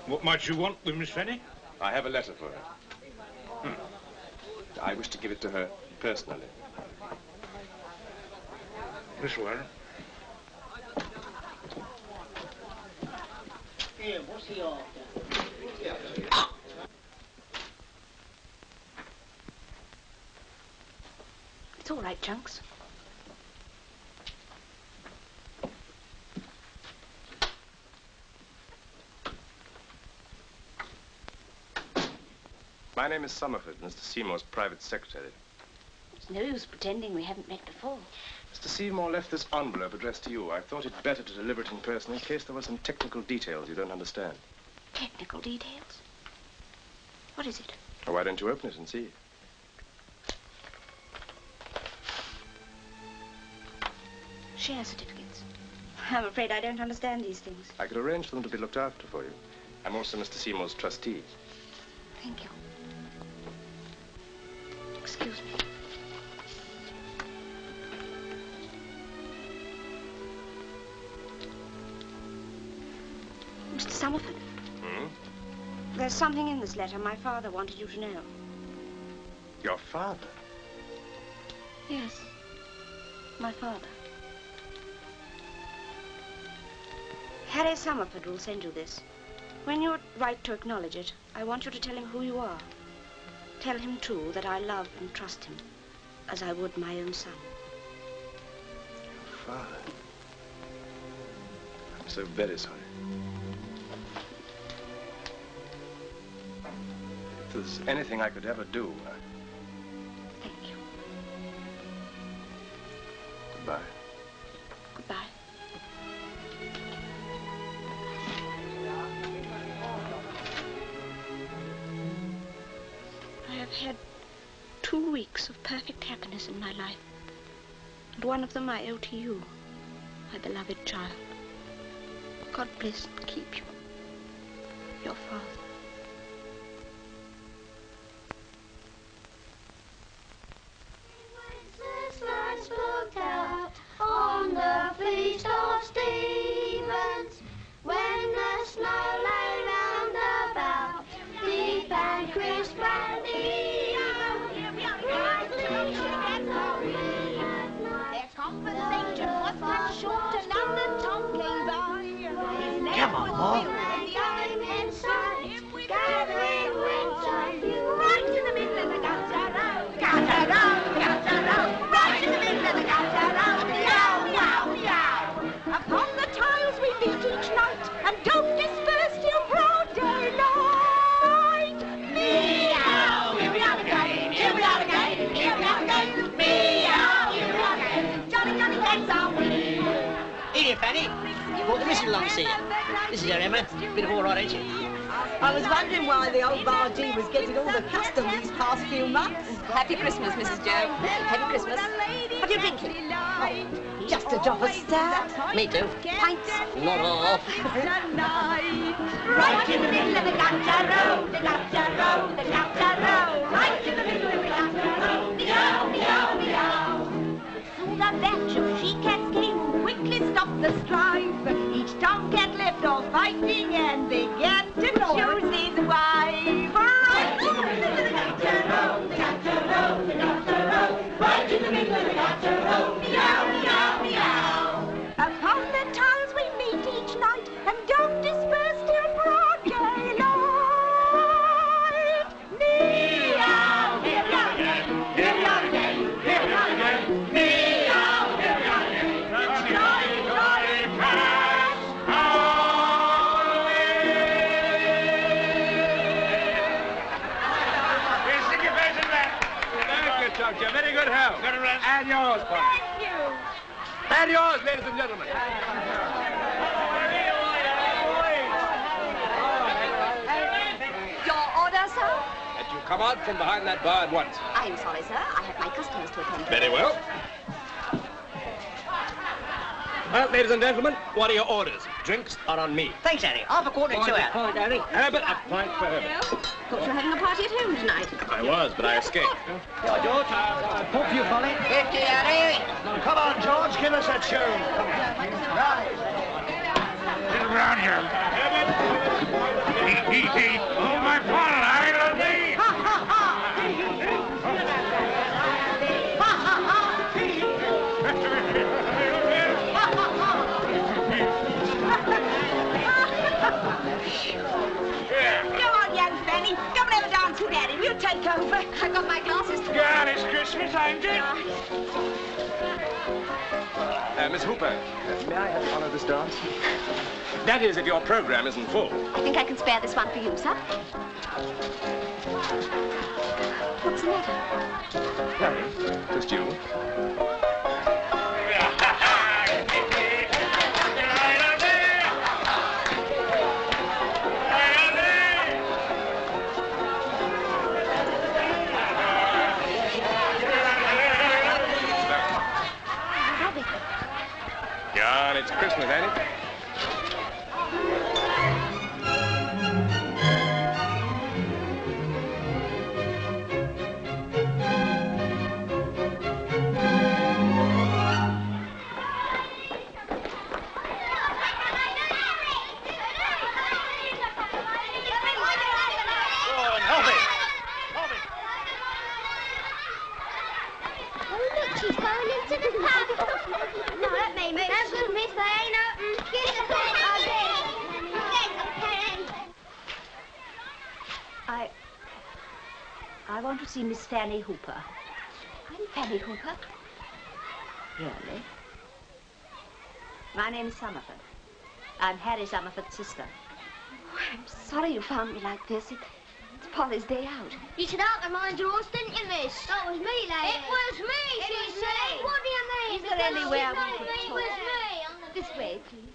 What might you want with Miss Fanny? I have a letter for her. I wish to give it to her personally. This one. Here, what's he after? It's all right, Chunks. My name is Summerford, Mr. Seymour's private secretary. It's no use pretending we haven't met before. Mr. Seymour left this envelope addressed to you. I thought it better to deliver it in person in case there were some technical details you don't understand. Technical details? What is it? Oh, why don't you open it and see? Share certificates. I'm afraid I don't understand these things. I could arrange for them to be looked after for you. I'm also Mr. Seymour's trustee. Thank you. Excuse me. Mr. Summerford. There's something in this letter my father wanted you to know. Your father? Yes, my father. Harry Summerford will send you this. When you write to acknowledge it, I want you to tell him who you are. Tell him, too, that I love and trust him, as I would my own son. Father. I'm so very sorry. If there's anything I could ever do, Thank you. Goodbye. Goodbye. I have had 2 weeks of perfect happiness in my life, and one of them I owe to you, my beloved child. God bless and keep you. Your father. Looked out on the feast of Stevens, when the snow lay round about, deep and crisp and Their conversation was cut short to London Tom came by. Come on, Paul. The other men sight, gathering winter view. Right in the middle of the gutter road, gutter road, gutter road. Right in the middle of the gutter road, meow, meow, meow. Upon the tiles we beat each night, and don't disperse till broad daylight. Meow, here we are again, here we are again, here we are again. Meow, here we are again. Jolly, jolly days are we. Here, Fanny. You brought the missus along to see you. This is her, Emma. Bit of all right, ain't she? I was wondering why the old bargee was getting all the custom these past few months. Happy Christmas, Mrs. Joe. Happy Christmas. What are you drinking? Oh, just a drop of stout. Me too. Pints. Not all. Right in the middle of the gutter road, the gutter road, the gutter road. Right in the middle of the gutter road, meow, meow, meow. Soon the venture she cats came, quickly stopped the strife. Each tomcat left off fighting and began to choose his wife. Right in the middle of the gutter road, the gutter road, the gutter road. Right in the Upon the tiles we meet each night, and don't disperse till broad daylight. Meow, here we are again, here we are again, here we are again. Meow, here we are again. Jolly, jolly cats, We'll stick your face in that. Thank you, Doctor. Very good help. And yours, Fanny. Thank you. And yours, ladies and gentlemen. Your order, sir? That you come out from behind that bar at once. I'm sorry, sir. I have my customers to attend to. Very well. Well, ladies and gentlemen, what are your orders? Drinks are on me. Thanks, Harry. Half a quarter to Harry. Herbert, a pint for Herbert. Thought you were having a party at home tonight. I was, but I escaped. George, pop you, Fanny. 50, Harry. Come on, George, give us a tune. Right. Get around here. Oh, my father, I love thee. Ha, ha, ha. Ha, ha, ha. Go on, young Fanny. Come and have a dance with Daddy. We'll take over. I've got my glasses to God, it's Christmas, ain't it? Miss Hooper, may I have the honor of this dance? That is, if your program isn't full. I think I can spare this one for you, sir. What's the matter? Nothing. Just you. God, it's Christmas, ain't it? I want to see Miss Fanny Hooper. I'm Fanny Hooper. Really? My name is Summerford. I'm Harry Summerford's sister. Oh, I'm sorry you found me like this. It's Polly's day out. You should out of mind yours, didn't you, miss? That was me, lady. It was me, she said. What do you mean? Is there anywhere we could It talk? was me. This way, please.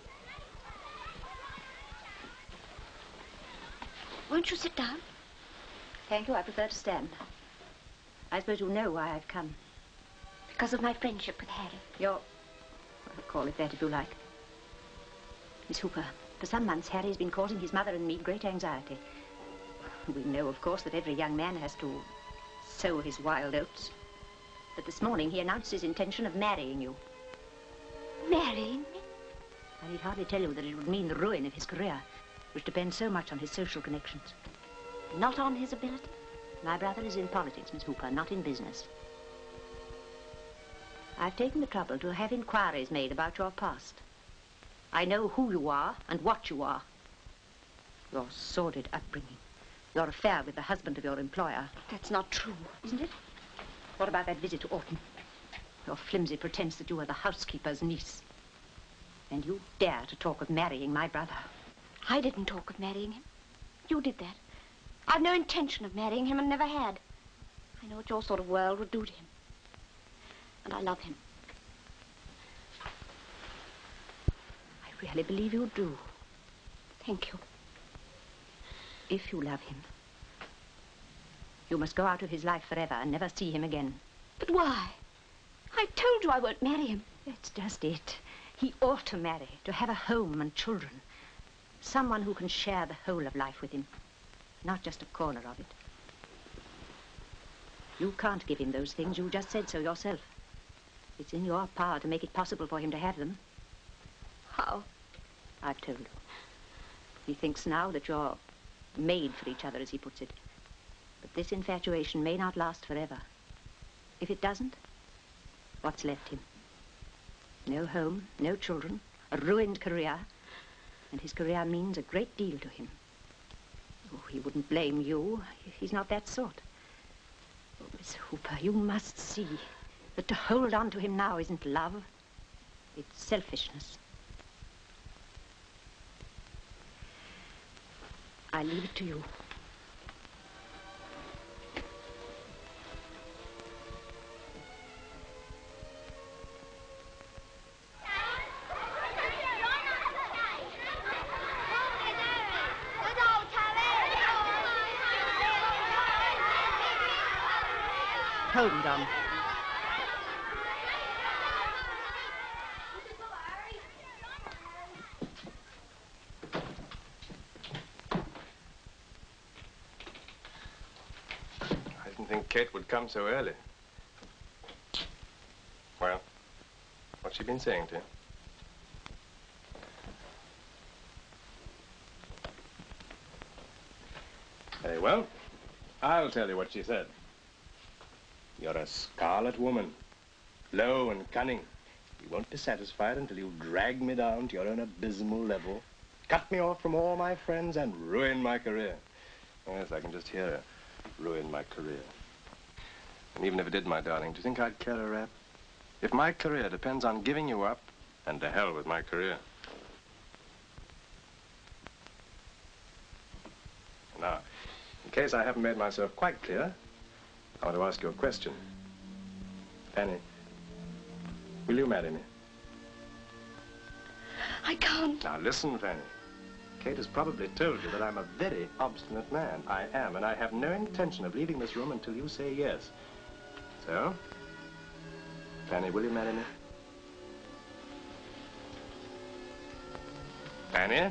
Won't you sit down? Thank you, I prefer to stand. I suppose you know why I've come. Because of my friendship with Harry. Well, call it that if you like. Miss Hooper, for some months Harry's been causing his mother and me great anxiety. We know, of course, that every young man has to sow his wild oats. But this morning he announced his intention of marrying you. Marrying me? I need hardly tell you that it would mean the ruin of his career, which depends so much on his social connections. Not on his ability? My brother is in politics, Miss Hooper, not in business. I've taken the trouble to have inquiries made about your past. I know who you are and what you are. Your sordid upbringing. Your affair with the husband of your employer. That's not true. Isn't it? What about that visit to Orton? Your flimsy pretense that you are the housekeeper's niece. And you dare to talk of marrying my brother. I didn't talk of marrying him. You did that. I've no intention of marrying him and never had. I know what your sort of world would do to him. And I love him. I really believe you do. Thank you. If you love him, you must go out of his life forever and never see him again. But why? I told you I won't marry him. That's just it. He ought to marry, to have a home and children. Someone who can share the whole of life with him, not just a corner of it. You can't give him those things. You just said so yourself. It's in your power to make it possible for him to have them. How? I've told you. He thinks now that you're made for each other, as he puts it. But this infatuation may not last forever. If it doesn't, what's left him. No home, no children, a ruined career, and his career means a great deal to him. Oh, he wouldn't blame you. He's not that sort. Oh, Miss Hooper, you must see that to hold on to him now isn't love. It's selfishness. I leave it to you. Home, Dom. I didn't think Kate would come so early. Well, what's she been saying to you? Very well. I'll tell you what she said. You're a scarlet woman, low and cunning. You won't be satisfied until you drag me down to your own abysmal level, cut me off from all my friends, and ruin my career. Yes, I can just hear her. Ruin my career. And even if it did, my darling, do you think I'd care a rap? If my career depends on giving you up, then to hell with my career. Now, in case I haven't made myself quite clear, I want to ask you a question. Fanny, will you marry me? I can't. Now listen, Fanny. Kate has probably told you that I'm a very obstinate man. I am, and I have no intention of leaving this room until you say yes. So, Fanny, will you marry me? Fanny,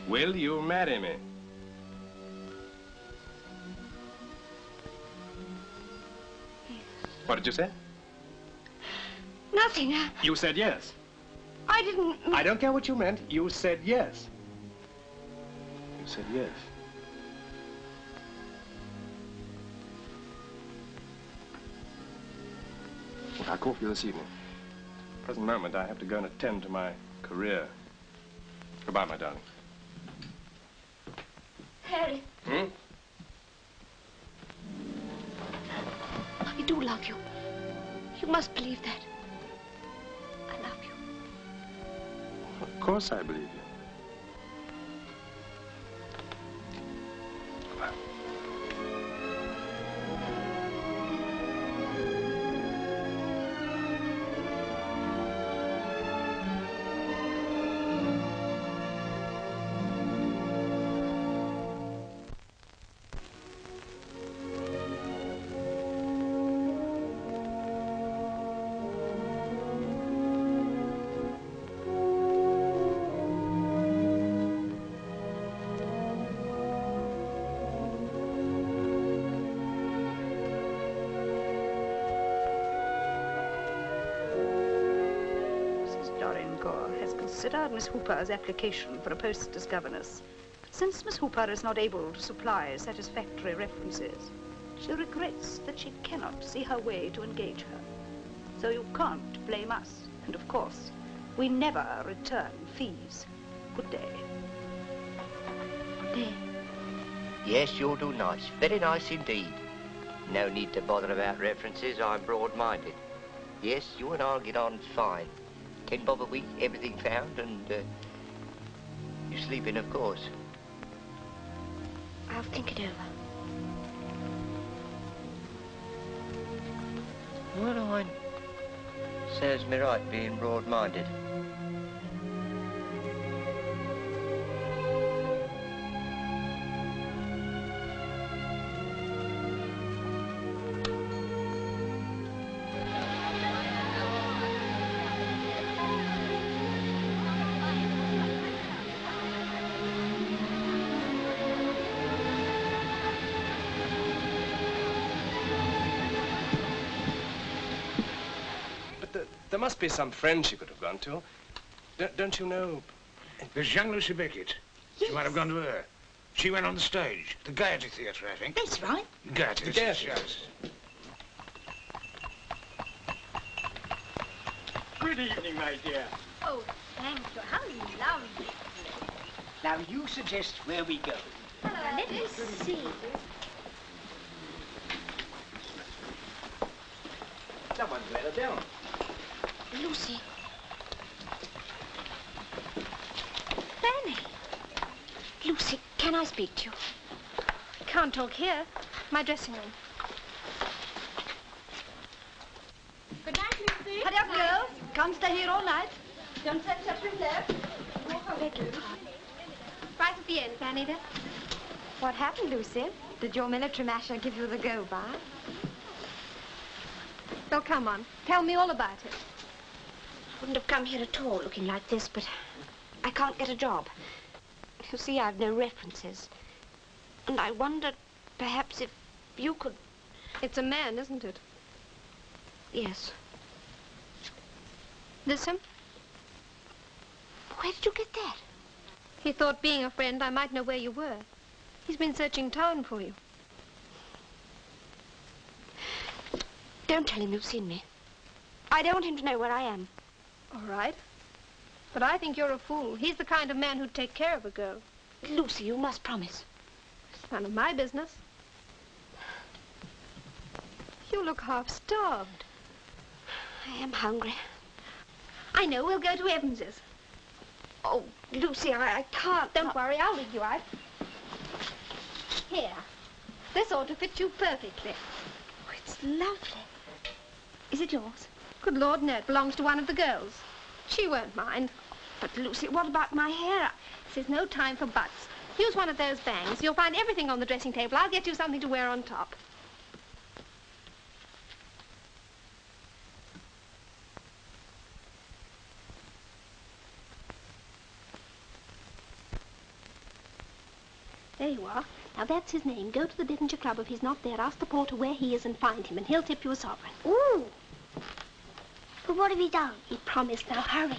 will you marry me? What did you say? Nothing. You said yes. I didn't... I don't care what you meant. You said yes. You said yes. Well, I'll call for you this evening. At the present moment, I have to go and attend to my career. Goodbye, my darling. Harry. Hmm? I do love you. You must believe that. I love you. Of course I believe you. Goodbye. Considered Miss Hooper's application for a post as governess. But since Miss Hooper is not able to supply satisfactory references, she regrets that she cannot see her way to engage her. So you can't blame us. And of course, we never return fees. Good day. Good day. Yes, you'll do nice. Very nice indeed. No need to bother about references. I'm broad-minded. Yes, you and I'll get on fine. 10 bob a week, everything found, and you sleep in, of course. I'll think it over. Well, I serves me right being broad-minded. There must be some friend she could have gone to. Don't you know? There's young Lucy Beckett. Yes. She might have gone to her. She went on the stage. The Gaiety Theatre, I think. That's right. Gaiety. Yes. Good evening, my dear. Oh, thank you. How lovely. Now, you suggest where we go. Hello, let me see. Someone's let her down. Lucy. Fanny. Lucy, can I speak to you? Can't talk here. My dressing room. Good night, Lucy. Hurry up, girls. Can't stay here all night. Don't touch your preserve. Beg your pardon. Right at the end, Fanny, then. What happened, Lucy? Did your military masher give you the go-by? Well, come on. Tell me all about it. I wouldn't have come here at all looking like this, but I can't get a job. You see, I've no references. And I wondered, perhaps, if you could... It's a man, isn't it? Yes. This him? Where did you get that? He thought, being a friend, I might know where you were. He's been searching town for you. Don't tell him you've seen me. I don't want him to know where I am. All right. But I think you're a fool. He's the kind of man who'd take care of a girl. Lucy, you must promise. It's none of my business. You look half-starved. I am hungry. I know. We'll go to Evans's. Oh, Lucy, I can't. Don't worry. I'll rig you out. Here. This ought to fit you perfectly. Oh, it's lovely. Is it yours? Good Lord, no. It belongs to one of the girls. She won't mind. But, Lucy, what about my hair? There's no time for buts. Use one of those bangs. You'll find everything on the dressing table. I'll get you something to wear on top. There you are. Now, that's his name. Go to the Devonshire Club. If he's not there, ask the porter where he is and find him, and he'll tip you a sovereign. Ooh! But what have you done? He promised. Now, hurry.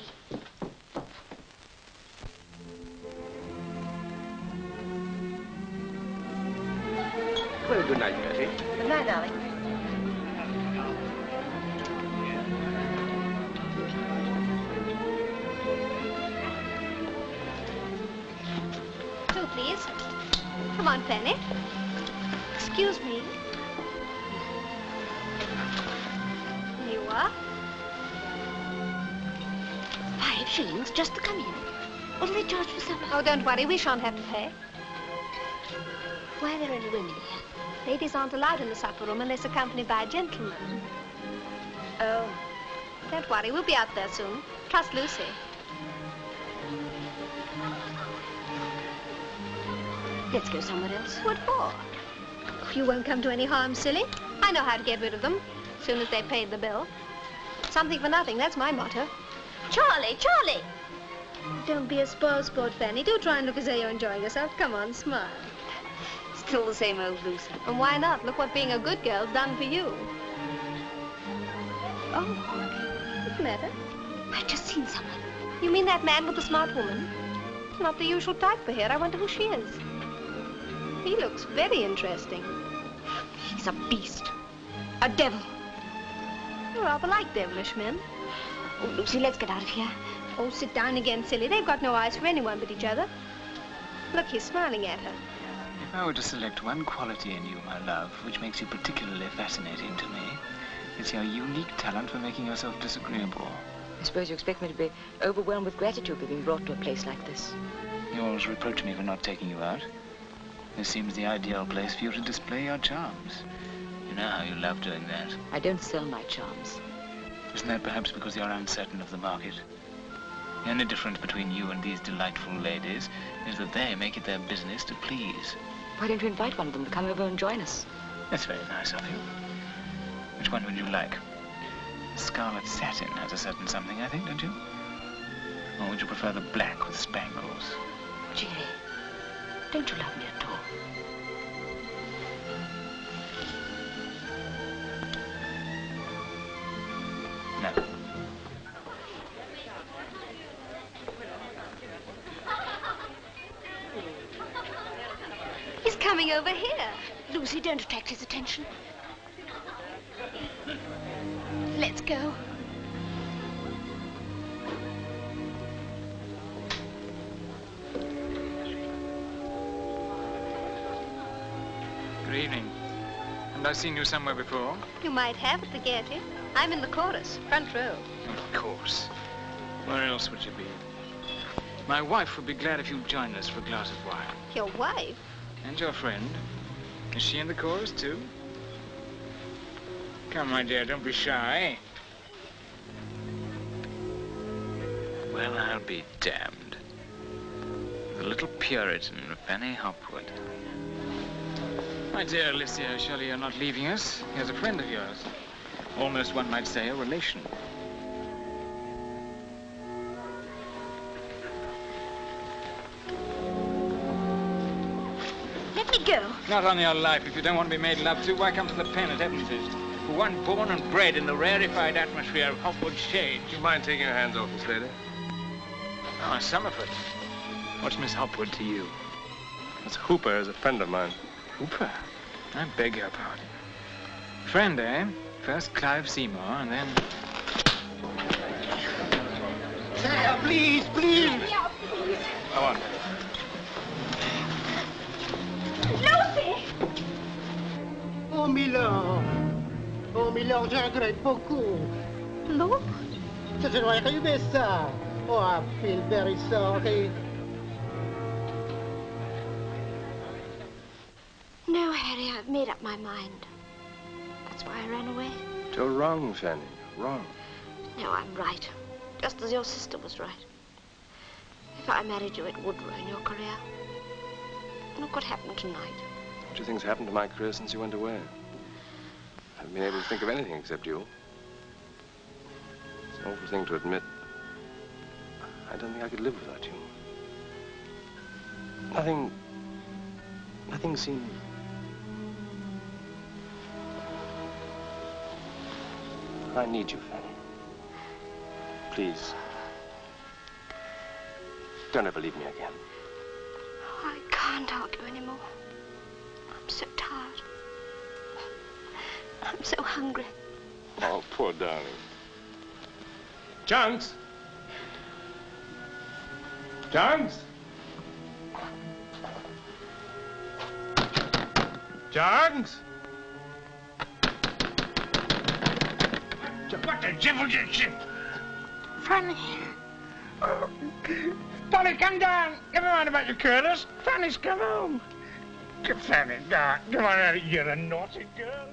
Well, good night, Bertie. Good night, darling. Two, please. Come on, Fanny. Excuse me. Here you are. 5 shillings just to come in. What do they charge for supper? Oh, don't worry. We shan't have to pay. Why are there only women here? Ladies aren't allowed in the supper room unless accompanied by a gentleman. Oh. Don't worry. We'll be out there soon. Trust Lucy. Let's go somewhere else. What for? You won't come to any harm, silly. I know how to get rid of them, as soon as they've paid the bill. Something for nothing, that's my motto. Charlie, Charlie! Don't be a spoiled sport, Fanny. Do try and look as though you're enjoying yourself. Come on, smile. Still the same old Lucy. And why not? Look what being a good girl's done for you. Oh, what's the matter? I've just seen someone. You mean that man with the smart woman? It's not the usual type for here. I wonder who she is. He looks very interesting. He's a beast. A devil. You rather like devilish men. Oh, Lucy, let's get out of here. Oh, sit down again, silly. They've got no eyes for anyone but each other. Look, he's smiling at her. If I were to select one quality in you, my love, which makes you particularly fascinating to me, it's your unique talent for making yourself disagreeable. I suppose you expect me to be overwhelmed with gratitude for being brought to a place like this. You always reproach me for not taking you out. This seems the ideal place for you to display your charms. You know how you love doing that. I don't sell my charms. Isn't that perhaps because you're uncertain of the market? The only difference between you and these delightful ladies is that they make it their business to please. Why don't you invite one of them to come over and join us? That's very nice of you. Which one would you like? Scarlet satin has a certain something, I think, don't you? Or would you prefer the black with spangles? Jerry, don't you love me at all? No. He's coming over here. Lucy, don't attract his attention. Let's go. Good evening. Haven't I seen you somewhere before? You might have at the Gaiety. I'm in the chorus, front row. Of course. Where else would you be? My wife would be glad if you'd join us for a glass of wine. Your wife? And your friend. Is she in the chorus, too? Come, my dear, don't be shy. Well, I'll be damned. The little Puritan, Fanny Hopwood. My dear Alicia, surely you're not leaving us? Here's a friend of yours. Almost, one might say, a relation. Let me go. Not on your life. If you don't want to be made love to, why come to the pen at Evans's? For one born and bred in the rarefied atmosphere of Hopwood shade. Do you mind taking your hands off this lady? Oh, Summerford. What's Miss Hopwood to you? Miss Hooper is a friend of mine. Hooper? I beg your pardon. Friend, eh? First Clive Seymour, and then... Sir, please, please! Come on. Lucy! Oh, Milord. Oh, Milord, je regrette beaucoup. Lord? Je dois arriver ça. Oh, I feel very sorry. No, Harry, I've made up my mind. That's why I ran away. You're wrong, Fanny. Wrong. No, I'm right. Just as your sister was right. If I married you, it would ruin your career. Look what happened tonight. What do you think's happened to my career since you went away? I haven't been able to think of anything except you. It's an awful thing to admit. I don't think I could live without you. Nothing seemed... I need you, Fanny. Please. Don't ever leave me again. Oh, I can't argue anymore. I'm so tired. I'm so hungry. Oh, poor darling. Chunks! Chunks! Chunks! What the devil did she? Fanny. Oh. Polly, come down. Never mind about your curlers. Fanny's come home. Fanny, come on, you're a naughty girl.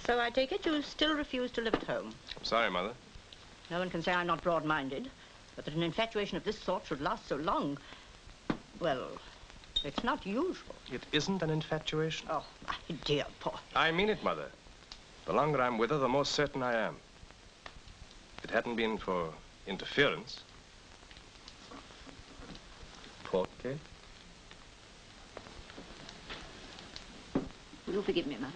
So I take it you still refuse to live at home? I'm sorry, Mother. No one can say I'm not broad-minded, but that an infatuation of this sort should last so long, well, it's not usual. It isn't an infatuation. Oh, my dear boy. I mean it, Mother. The longer I'm with her, the more certain I am. If it hadn't been for interference... Porque? Will you forgive me, Mother?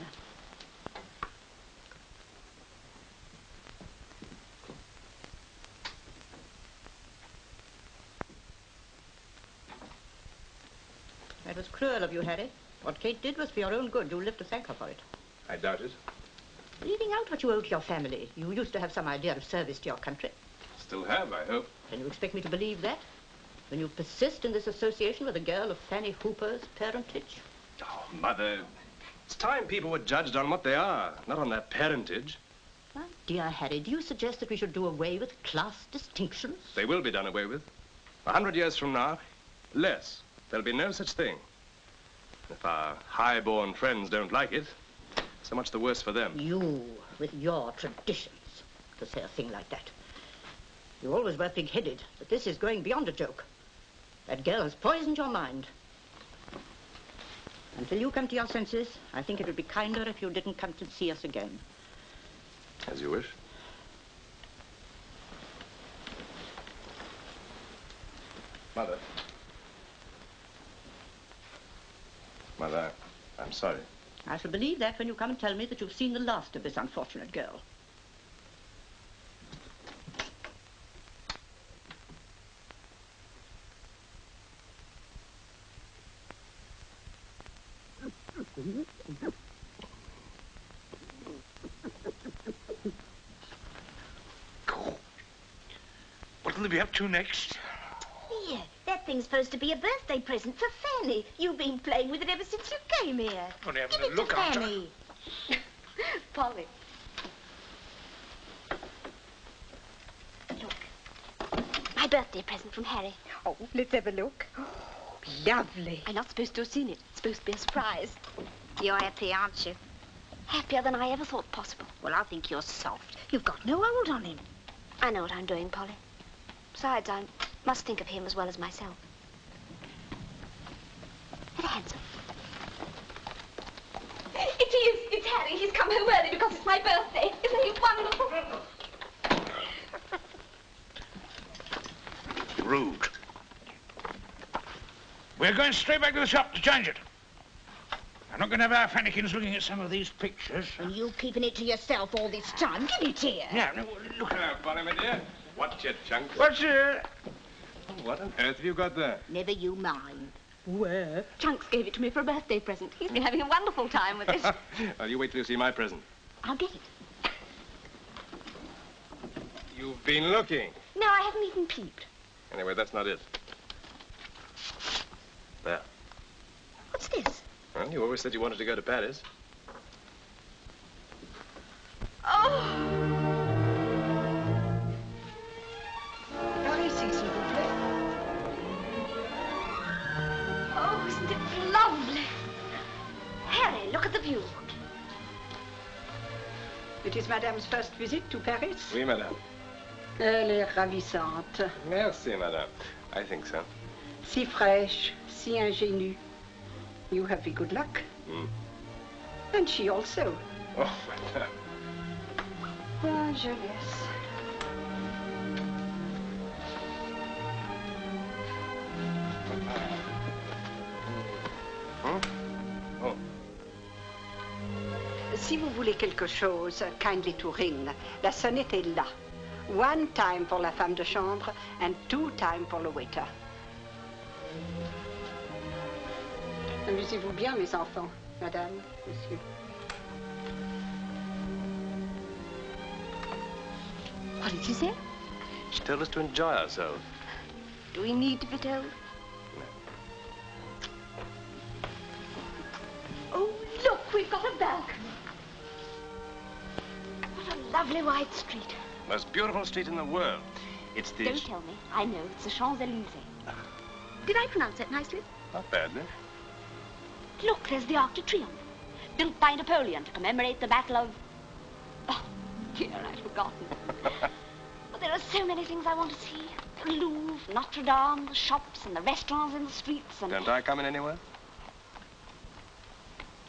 That was cruel of you, Harry. What Kate did was for your own good. You'll live to thank her for it. I doubt it. Leaving out what you owe to your family, you used to have some idea of service to your country. Still have, I hope. Can you expect me to believe that? When you persist in this association with a girl of Fanny Hooper's parentage? Oh, Mother, it's time people were judged on what they are, not on their parentage. My dear Harry, do you suggest that we should do away with class distinctions? They will be done away with. 100 years from now, less. There'll be no such thing. If our high-born friends don't like it, so much the worse for them. You, with your traditions, to say a thing like that. You always were big-headed, but this is going beyond a joke. That girl has poisoned your mind. Until you come to your senses, I think it would be kinder if you didn't come to see us again. As you wish. Mother. Mother, I'm sorry. I shall believe that when you come and tell me that you've seen the last of this unfortunate girl. What will they be up to next? Here, that thing's supposed to be a birthday present for Fanny. You've been playing with it ever since you came here. Only having Give a it look to after. Fanny. Polly. My birthday present from Harry. Oh, let's have a look. Oh, lovely. I'm not supposed to have seen it. It's supposed to be a surprise. You're happy, aren't you? Happier than I ever thought possible. Well, I think you're soft. You've got no hold on him. I know what I'm doing, Polly. Besides, I must think of him as well as myself. Isn't it handsome? It is. It's Harry. He's come home early because it's my birthday. Isn't he wonderful? Rude. We're going straight back to the shop to change it. I'm not going to have our Fannikins looking at some of these pictures. And you keeping it to yourself all this time. Give it here. Yeah, no, look at Hello, Polly, my dear. Watch your chunks. What's it? What on earth have you got there? Never you mind. Where? Chunks gave it to me for a birthday present. He's been having a wonderful time with it. Well, you wait till you see my present. I'll get it. You've been looking. No, I haven't even peeped. Anyway, that's not it. There. What's this? Well, you always said you wanted to go to Paris. Oh! Oh, isn't it lovely? Harry, look at the view. It is Madame's first visit to Paris? Oui, madame. Elle est ravissante. Merci, madame. I think so. Si fraîche, si ingénue. You have the good luck. Mm. And she also. Oh, madame. Ah, jeunesse. Hmm? Oh. Si vous voulez quelque chose, kindly to ring. La sonnette est là. One time for la femme de chambre and 2 times for le waiter. Amusez-vous bien, mes enfants, madame, monsieur. What did you say? She told us to enjoy ourselves. Do we need to be told? Oh, look, we've got a balcony. What a lovely wide street. Most beautiful street in the world. It's the... Don't tell me. I know. It's the Champs-Élysées. Did I pronounce that nicely? Not badly. Look, there's the Arc de Triomphe. Built by Napoleon to commemorate the Battle of... Oh, dear, I've forgotten. But there are so many things I want to see. The Louvre, Notre Dame, the shops and the restaurants in the streets and... Don't I come in anywhere?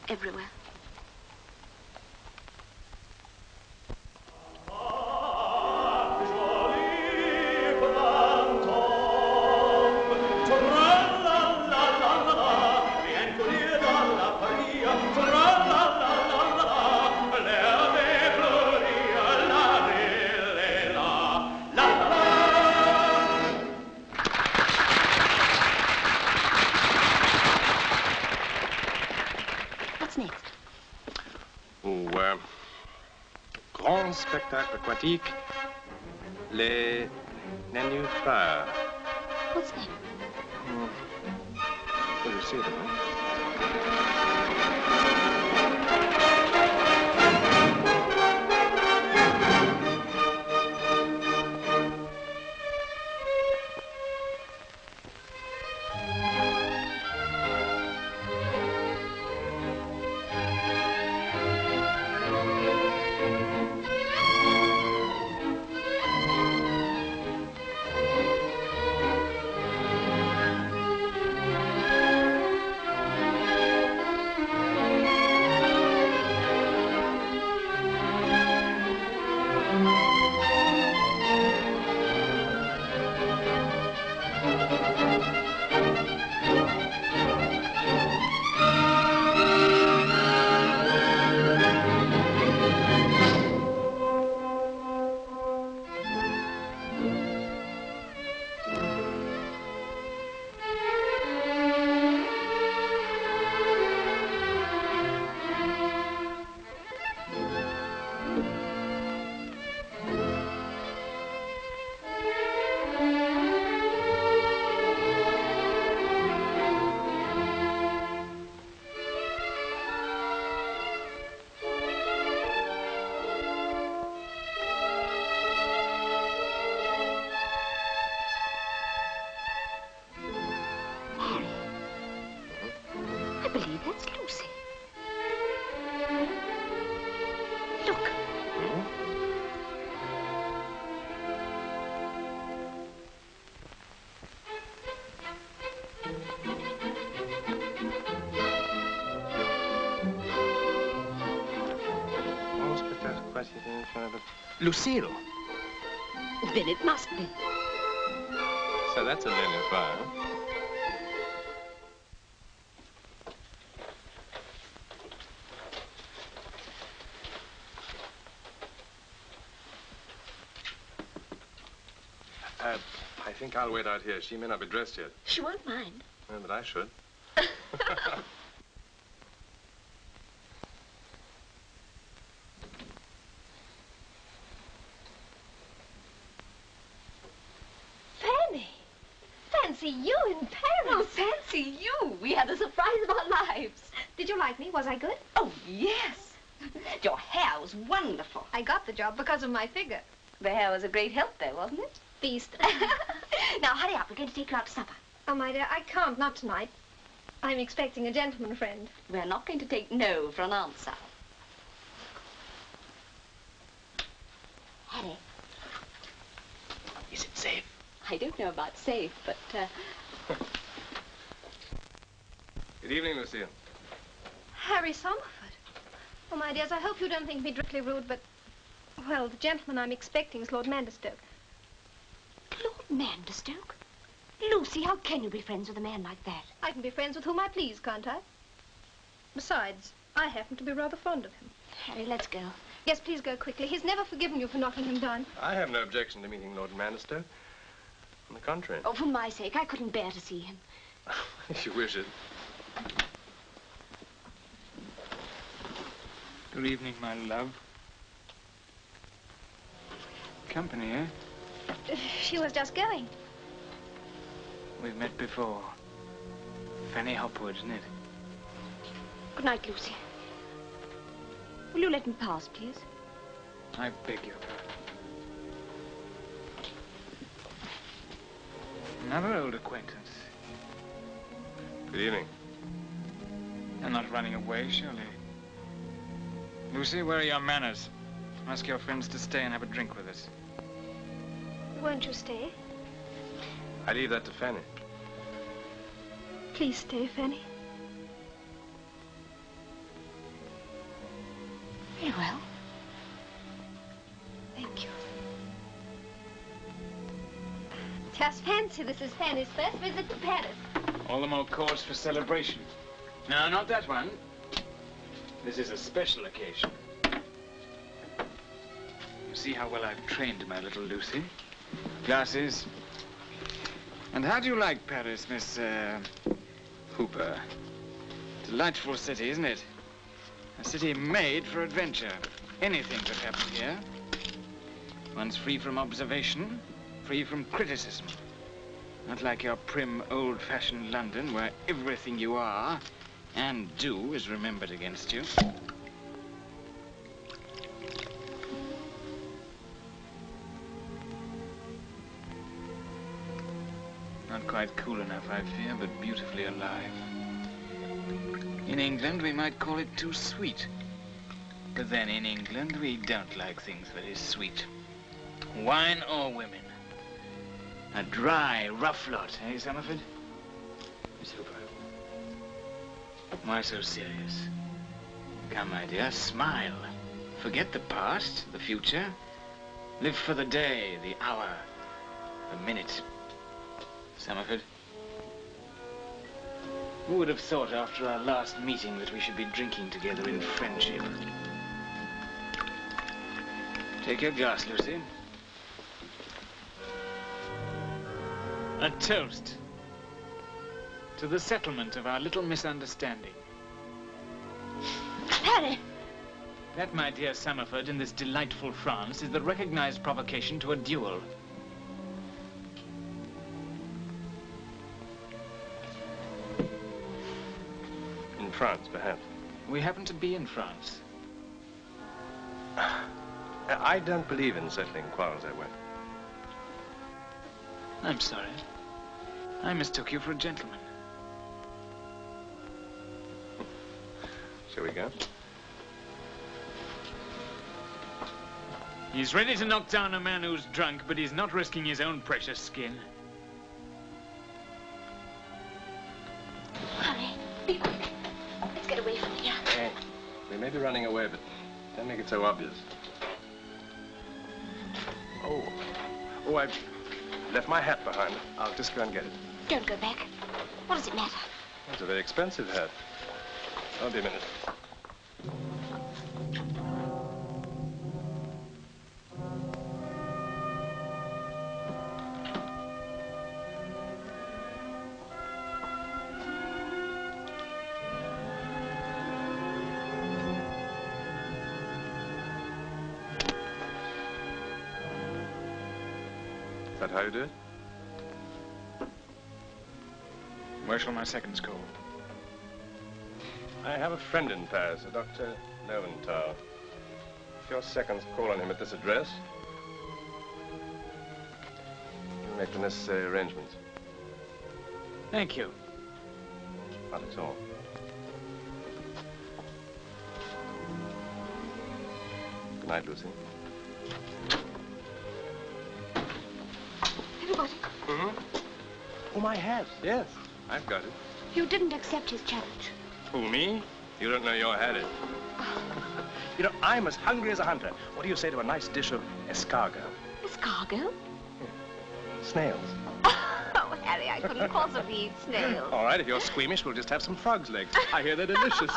Everywhere. Grand spectacle aquatique, les nénuphars. What's that? Well, you see them, huh? Lucille. Then it must be. So that's a linen fire. I think I'll wait out here. She may not be dressed yet. She won't mind. Well, but I should. Fanny! Fancy you in Paris! Oh, fancy you! We had the surprise of our lives. Did you like me? Was I good? Oh, yes. Your hair was wonderful. I got the job because of my figure. The hair was a great help, though, wasn't it? Beast. Now, hurry up. We're going to take you out to supper. Oh, my dear, I can't. Not tonight. I'm expecting a gentleman friend. We're not going to take no for an answer. Harry. Is it safe? I don't know about safe, but, Good evening, Lucille. Harry Somerford. Oh, my dears, I hope you don't think me dreadfully rude, but, well, the gentleman I'm expecting is Lord Manderstoke. Lord Manderstoke? Lucy, how can you be friends with a man like that? I can be friends with whom I please, can't I? Besides, I happen to be rather fond of him. Harry, let's go. Yes, please go quickly. He's never forgiven you for knocking him down. I have no objection to meeting Lord Manderstoke. On the contrary. Oh, for my sake, I couldn't bear to see him. If you wish it. Good evening, my love. Company, eh? She was just going. We've met before. Fanny Hopwood, isn't it? Good night, Lucy. Will you let me pass, please? I beg your pardon. Another old acquaintance. Good evening. You're not running away, surely. Lucy, where are your manners? Ask your friends to stay and have a drink with us. Won't you stay? I leave that to Fanny. Please stay, Fanny. Very well. Thank you. Just fancy, this is Fanny's first visit to Paris. All the more cause for celebration. No, not that one. This is a special occasion. You see how well I've trained my little Lucy. Glasses. And how do you like Paris, Miss, Hooper? Delightful city, isn't it? A city made for adventure. Anything could happen here. One's free from observation, free from criticism. Not like your prim, old-fashioned London, where everything you are and do is remembered against you. Not quite cool enough, I fear, but beautifully alive. In England, we might call it too sweet. But then in England, we don't like things very sweet. Wine or women. A dry, rough lot, eh, Summerford? Miss Hooper. Why so serious? Come, my dear, smile. Forget the past, the future. Live for the day, the hour, the minute. Summerford. Who would have thought after our last meeting that we should be drinking together in friendship? Take your glass, Lucy. A toast to the settlement of our little misunderstanding. Harry! That, my dear Summerford, in this delightful France, is the recognized provocation to a duel. In France, perhaps. We happen to be in France. I don't believe in settling quarrels that way. I'm sorry. I mistook you for a gentleman. Shall we go? He's ready to knock down a man who's drunk, but he's not risking his own precious skin. Hurry, be quick. Let's get away from here. Hey, we may be running away, but don't make it so obvious. Oh, I left my hat behind. I'll just go and get it. Don't go back. What does it matter? It's a very expensive hat. I'll be a minute. Is that how you do it? Where shall my seconds call? I have a friend in Paris, a Dr. Leventhal. If your seconds call on him at this address, you'll make the necessary arrangements. Thank you. Not at all. Good night, Lucy. Everybody. Mm-hmm. Oh, my hat. Yes, I've got it. You didn't accept his challenge. Who, me? You don't know you're at it. You know, I'm as hungry as a hunter. What do you say to a nice dish of escargot? Escargot? Snails. Oh, Harry, I couldn't possibly eat snails. All right, if you're squeamish, we'll just have some frog's legs. I hear they're delicious.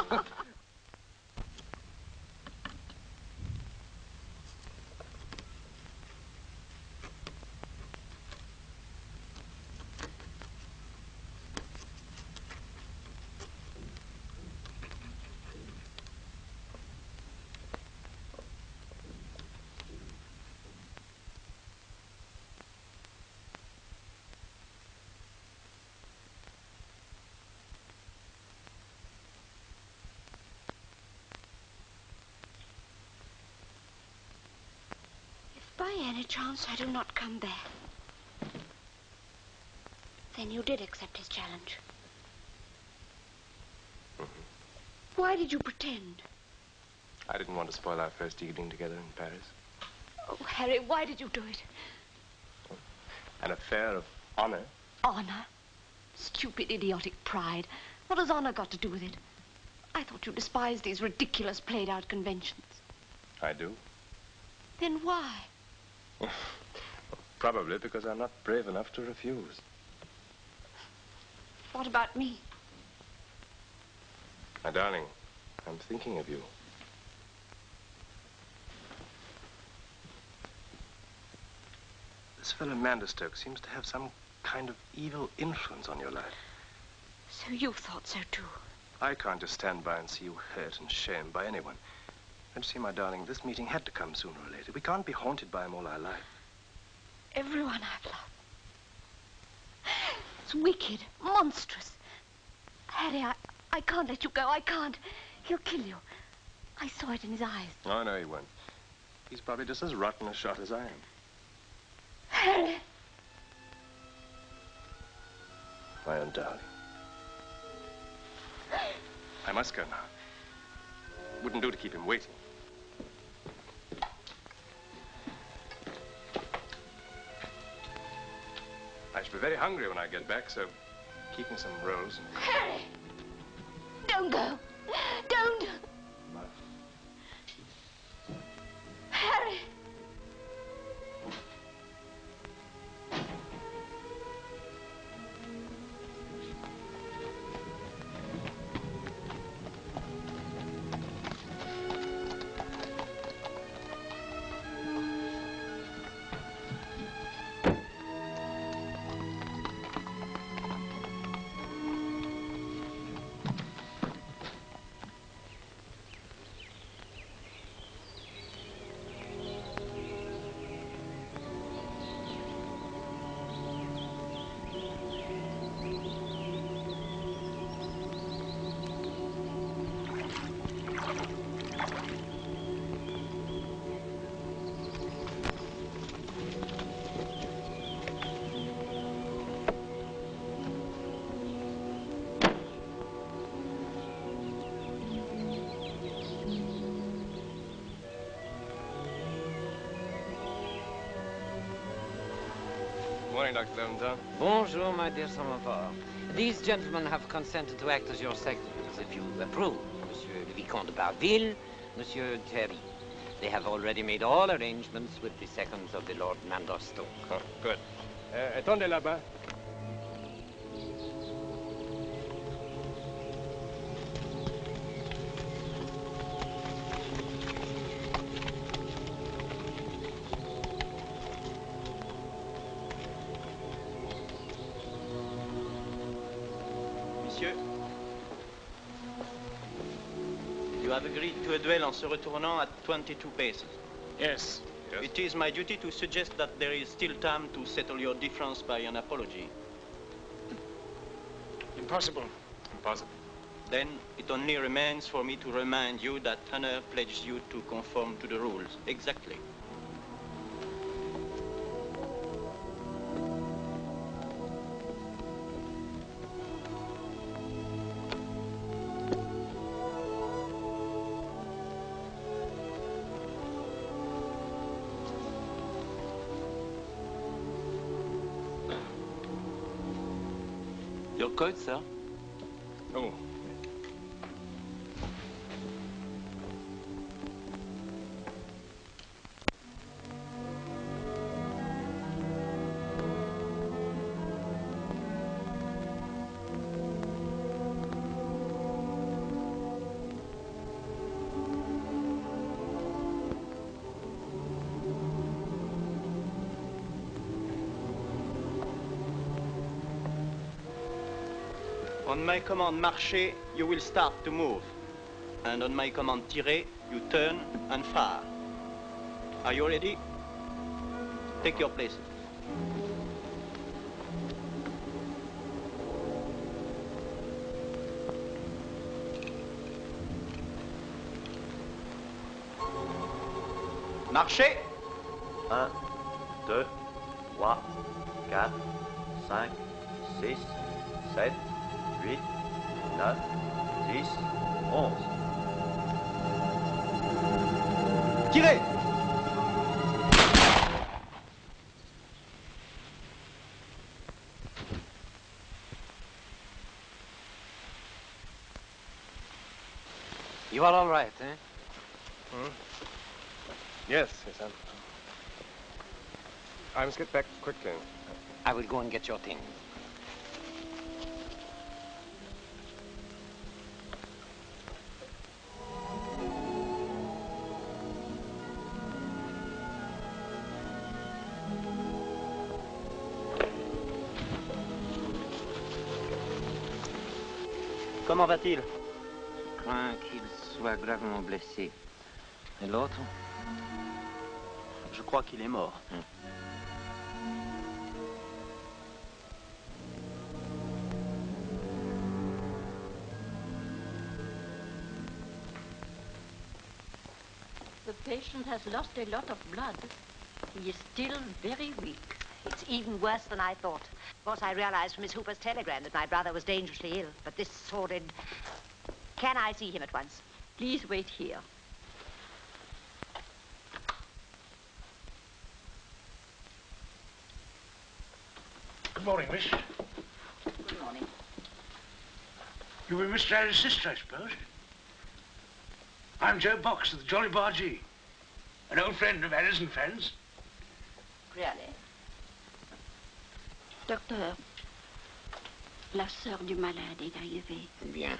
By any chance I do not come back, then you did accept his challenge. Mm-hmm. Why did you pretend? I didn't want to spoil our first evening together in Paris. Oh, Harry, why did you do it? An affair of honor. Honor? Stupid, idiotic pride. What has honor got to do with it? I thought you despised these ridiculous, played-out conventions. I do. Then why? Probably because I'm not brave enough to refuse. What about me? My darling, I'm thinking of you. This fellow Manderstoke seems to have some kind of evil influence on your life. So you thought so too? I can't just stand by and see you hurt and shamed by anyone. Don't you see, my darling, this meeting had to come sooner or later. We can't be haunted by him all our life. Everyone I've loved. It's wicked, monstrous. Harry, I can't let you go. I can't. He'll kill you. I saw it in his eyes. Oh, no, he won't. He's probably just as rotten a shot as I am. Harry! My own darling. I must go now. Wouldn't do to keep him waiting. I shall be very hungry when I get back, so keep me some rolls. Harry! Don't go. Don't. Harry! Morning, Dr. Leventhal. Bonjour, my dear Samovar. These gentlemen have consented to act as your secretaries, if you approve. Monsieur le Vicomte de Barville, Monsieur Terry. They have already made all arrangements with the seconds of the Lord Manderstoke. Oh, good. Attendez là-bas. Monsieur, you have agreed to a duel en se retournant at 22 paces. Yes. It is my duty to suggest that there is still time to settle your difference by an apology. Impossible. Impossible. Then it only remains for me to remind you that honor pledges you to conform to the rules. Exactly. Your coat, sir? Oh. On my command marcher, you will start to move. And on my command tirer, you turn and fire. Are you ready? Take your places. Marchez! 1, 2, 3, 4, 5, 6, 7, 8, 9, 10, 11. Tirez! You are all right, eh? Yes, I must get back quickly. I will go and get your things. Comment va-t-il? Je crains qu'il soit gravement blessé. Et l'autre? Je crois qu'il est mort. The patient has lost a lot of blood. He is still very weak. It's even worse than I thought. Of course, I realized from Miss Hooper's telegram that my brother was dangerously ill, but this sordid... Can I see him at once? Please wait here. Good morning, miss. Good morning. You were Mr. Harry's sister, I suppose? I'm Joe Box of the Jolly Bargee, an old friend of Harry's and friends. Really? Docteur, la sœur du malade est arrivée. Bien.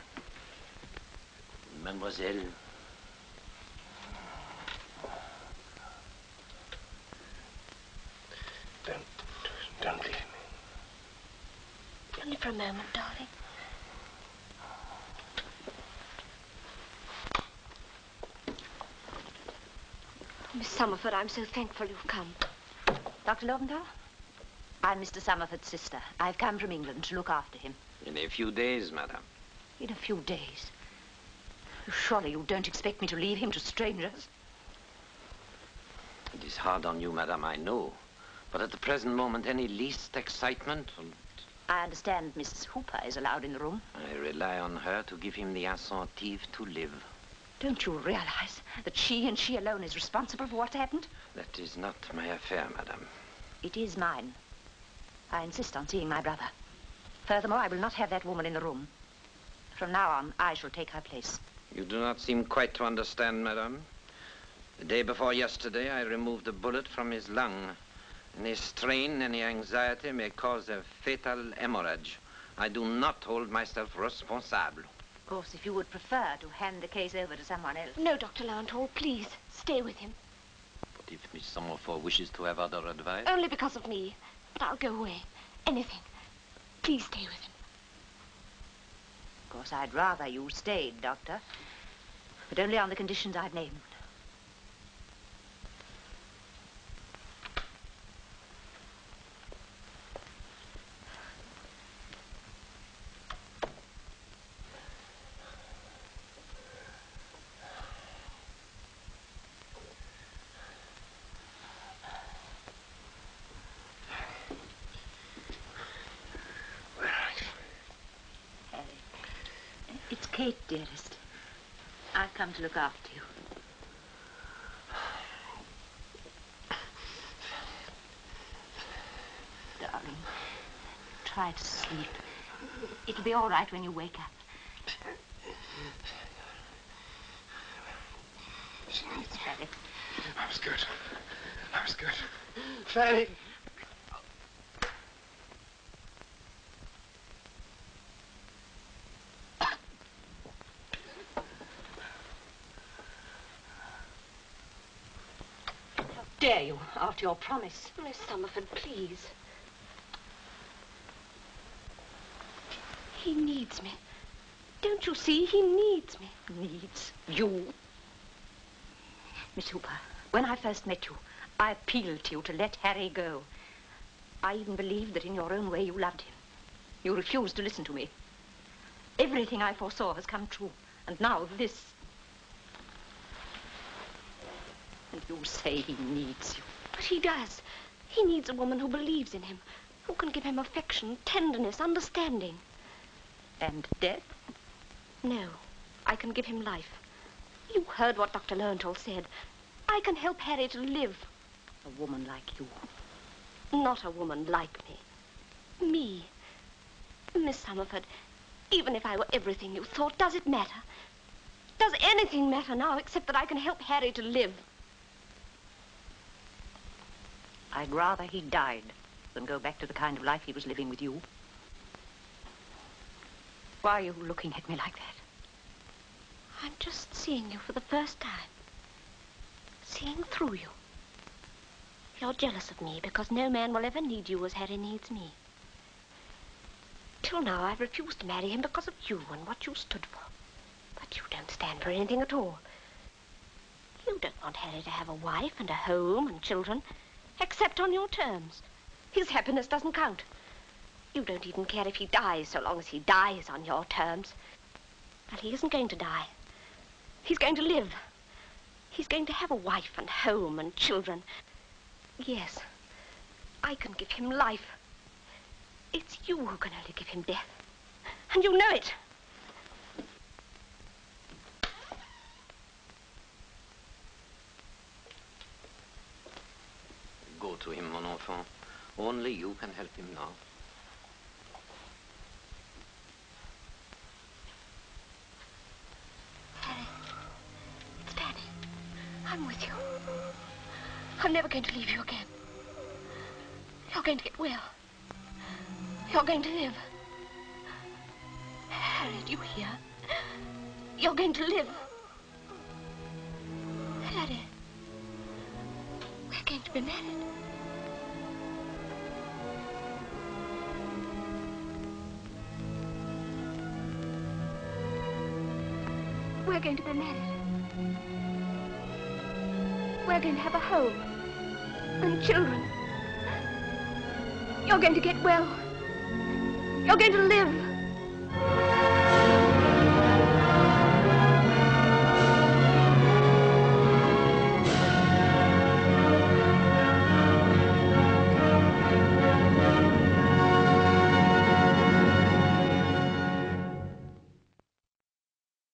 Mademoiselle. Don't leave me. Only for a moment, darling. Miss Summerford, I'm so thankful you've come. Dr. Loventhal? I'm Mr. Summerford's sister. I've come from England to look after him. In a few days, madame. In a few days? Surely you don't expect me to leave him to strangers? It is hard on you, madame, I know. But at the present moment, any least excitement... I understand Mrs. Hooper is allowed in the room. I rely on her to give him the incentive to live. Don't you realize that she and she alone is responsible for what's happened? That is not my affair, madame. It is mine. I insist on seeing my brother. Furthermore, I will not have that woman in the room. From now on, I shall take her place. You do not seem quite to understand, madame. The day before yesterday, I removed a bullet from his lung. Any strain, any anxiety may cause a fatal hemorrhage. I do not hold myself responsible. Of course, if you would prefer to hand the case over to someone else. No, Dr. Lowenthal, please, stay with him. But if Miss Summerford wishes to have other advice? Only because of me. But I'll go away. Anything. Please stay with him. Of course, I'd rather you stayed, Doctor. But only on the conditions I've named. It's Kate, dearest. I've come to look after you. Darling, try to sleep. It'll be all right when you wake up. Fanny. I was good. I was good. Fanny. Dare you, after your promise? Miss Summerford, please. He needs me. Don't you see? He needs me. Needs you? Miss Hooper, when I first met you, I appealed to you to let Harry go. I even believed that in your own way you loved him. You refused to listen to me. Everything I foresaw has come true. And now this. And you say he needs you. But he does. He needs a woman who believes in him, who can give him affection, tenderness, understanding. And death? No, I can give him life. You heard what Dr. Lowenthal said. I can help Harry to live. A woman like you. Not a woman like me. Me. Miss Summerford, even if I were everything you thought, does it matter? Does anything matter now except that I can help Harry to live? I'd rather he died than go back to the kind of life he was living with you. Why are you looking at me like that? I'm just seeing you for the first time. Seeing through you. You're jealous of me because no man will ever need you as Harry needs me. Till now, I've refused to marry him because of you and what you stood for. But you don't stand for anything at all. You don't want Harry to have a wife and a home and children, except on your terms. His happiness doesn't count. You don't even care if he dies, so long as he dies on your terms. Well, he isn't going to die. He's going to live. He's going to have a wife and home and children. Yes, I can give him life. It's you who can only give him death. And you know it. Go to him, mon enfant. Only you can help him now. Harry, it's Fanny. I'm with you. I'm never going to leave you again. You're going to get well. You're going to live. Harry, do you hear? You're going to live. Harry, we're going to be married. We're going to be married. We're going to have a home and children. You're going to get well. You're going to live.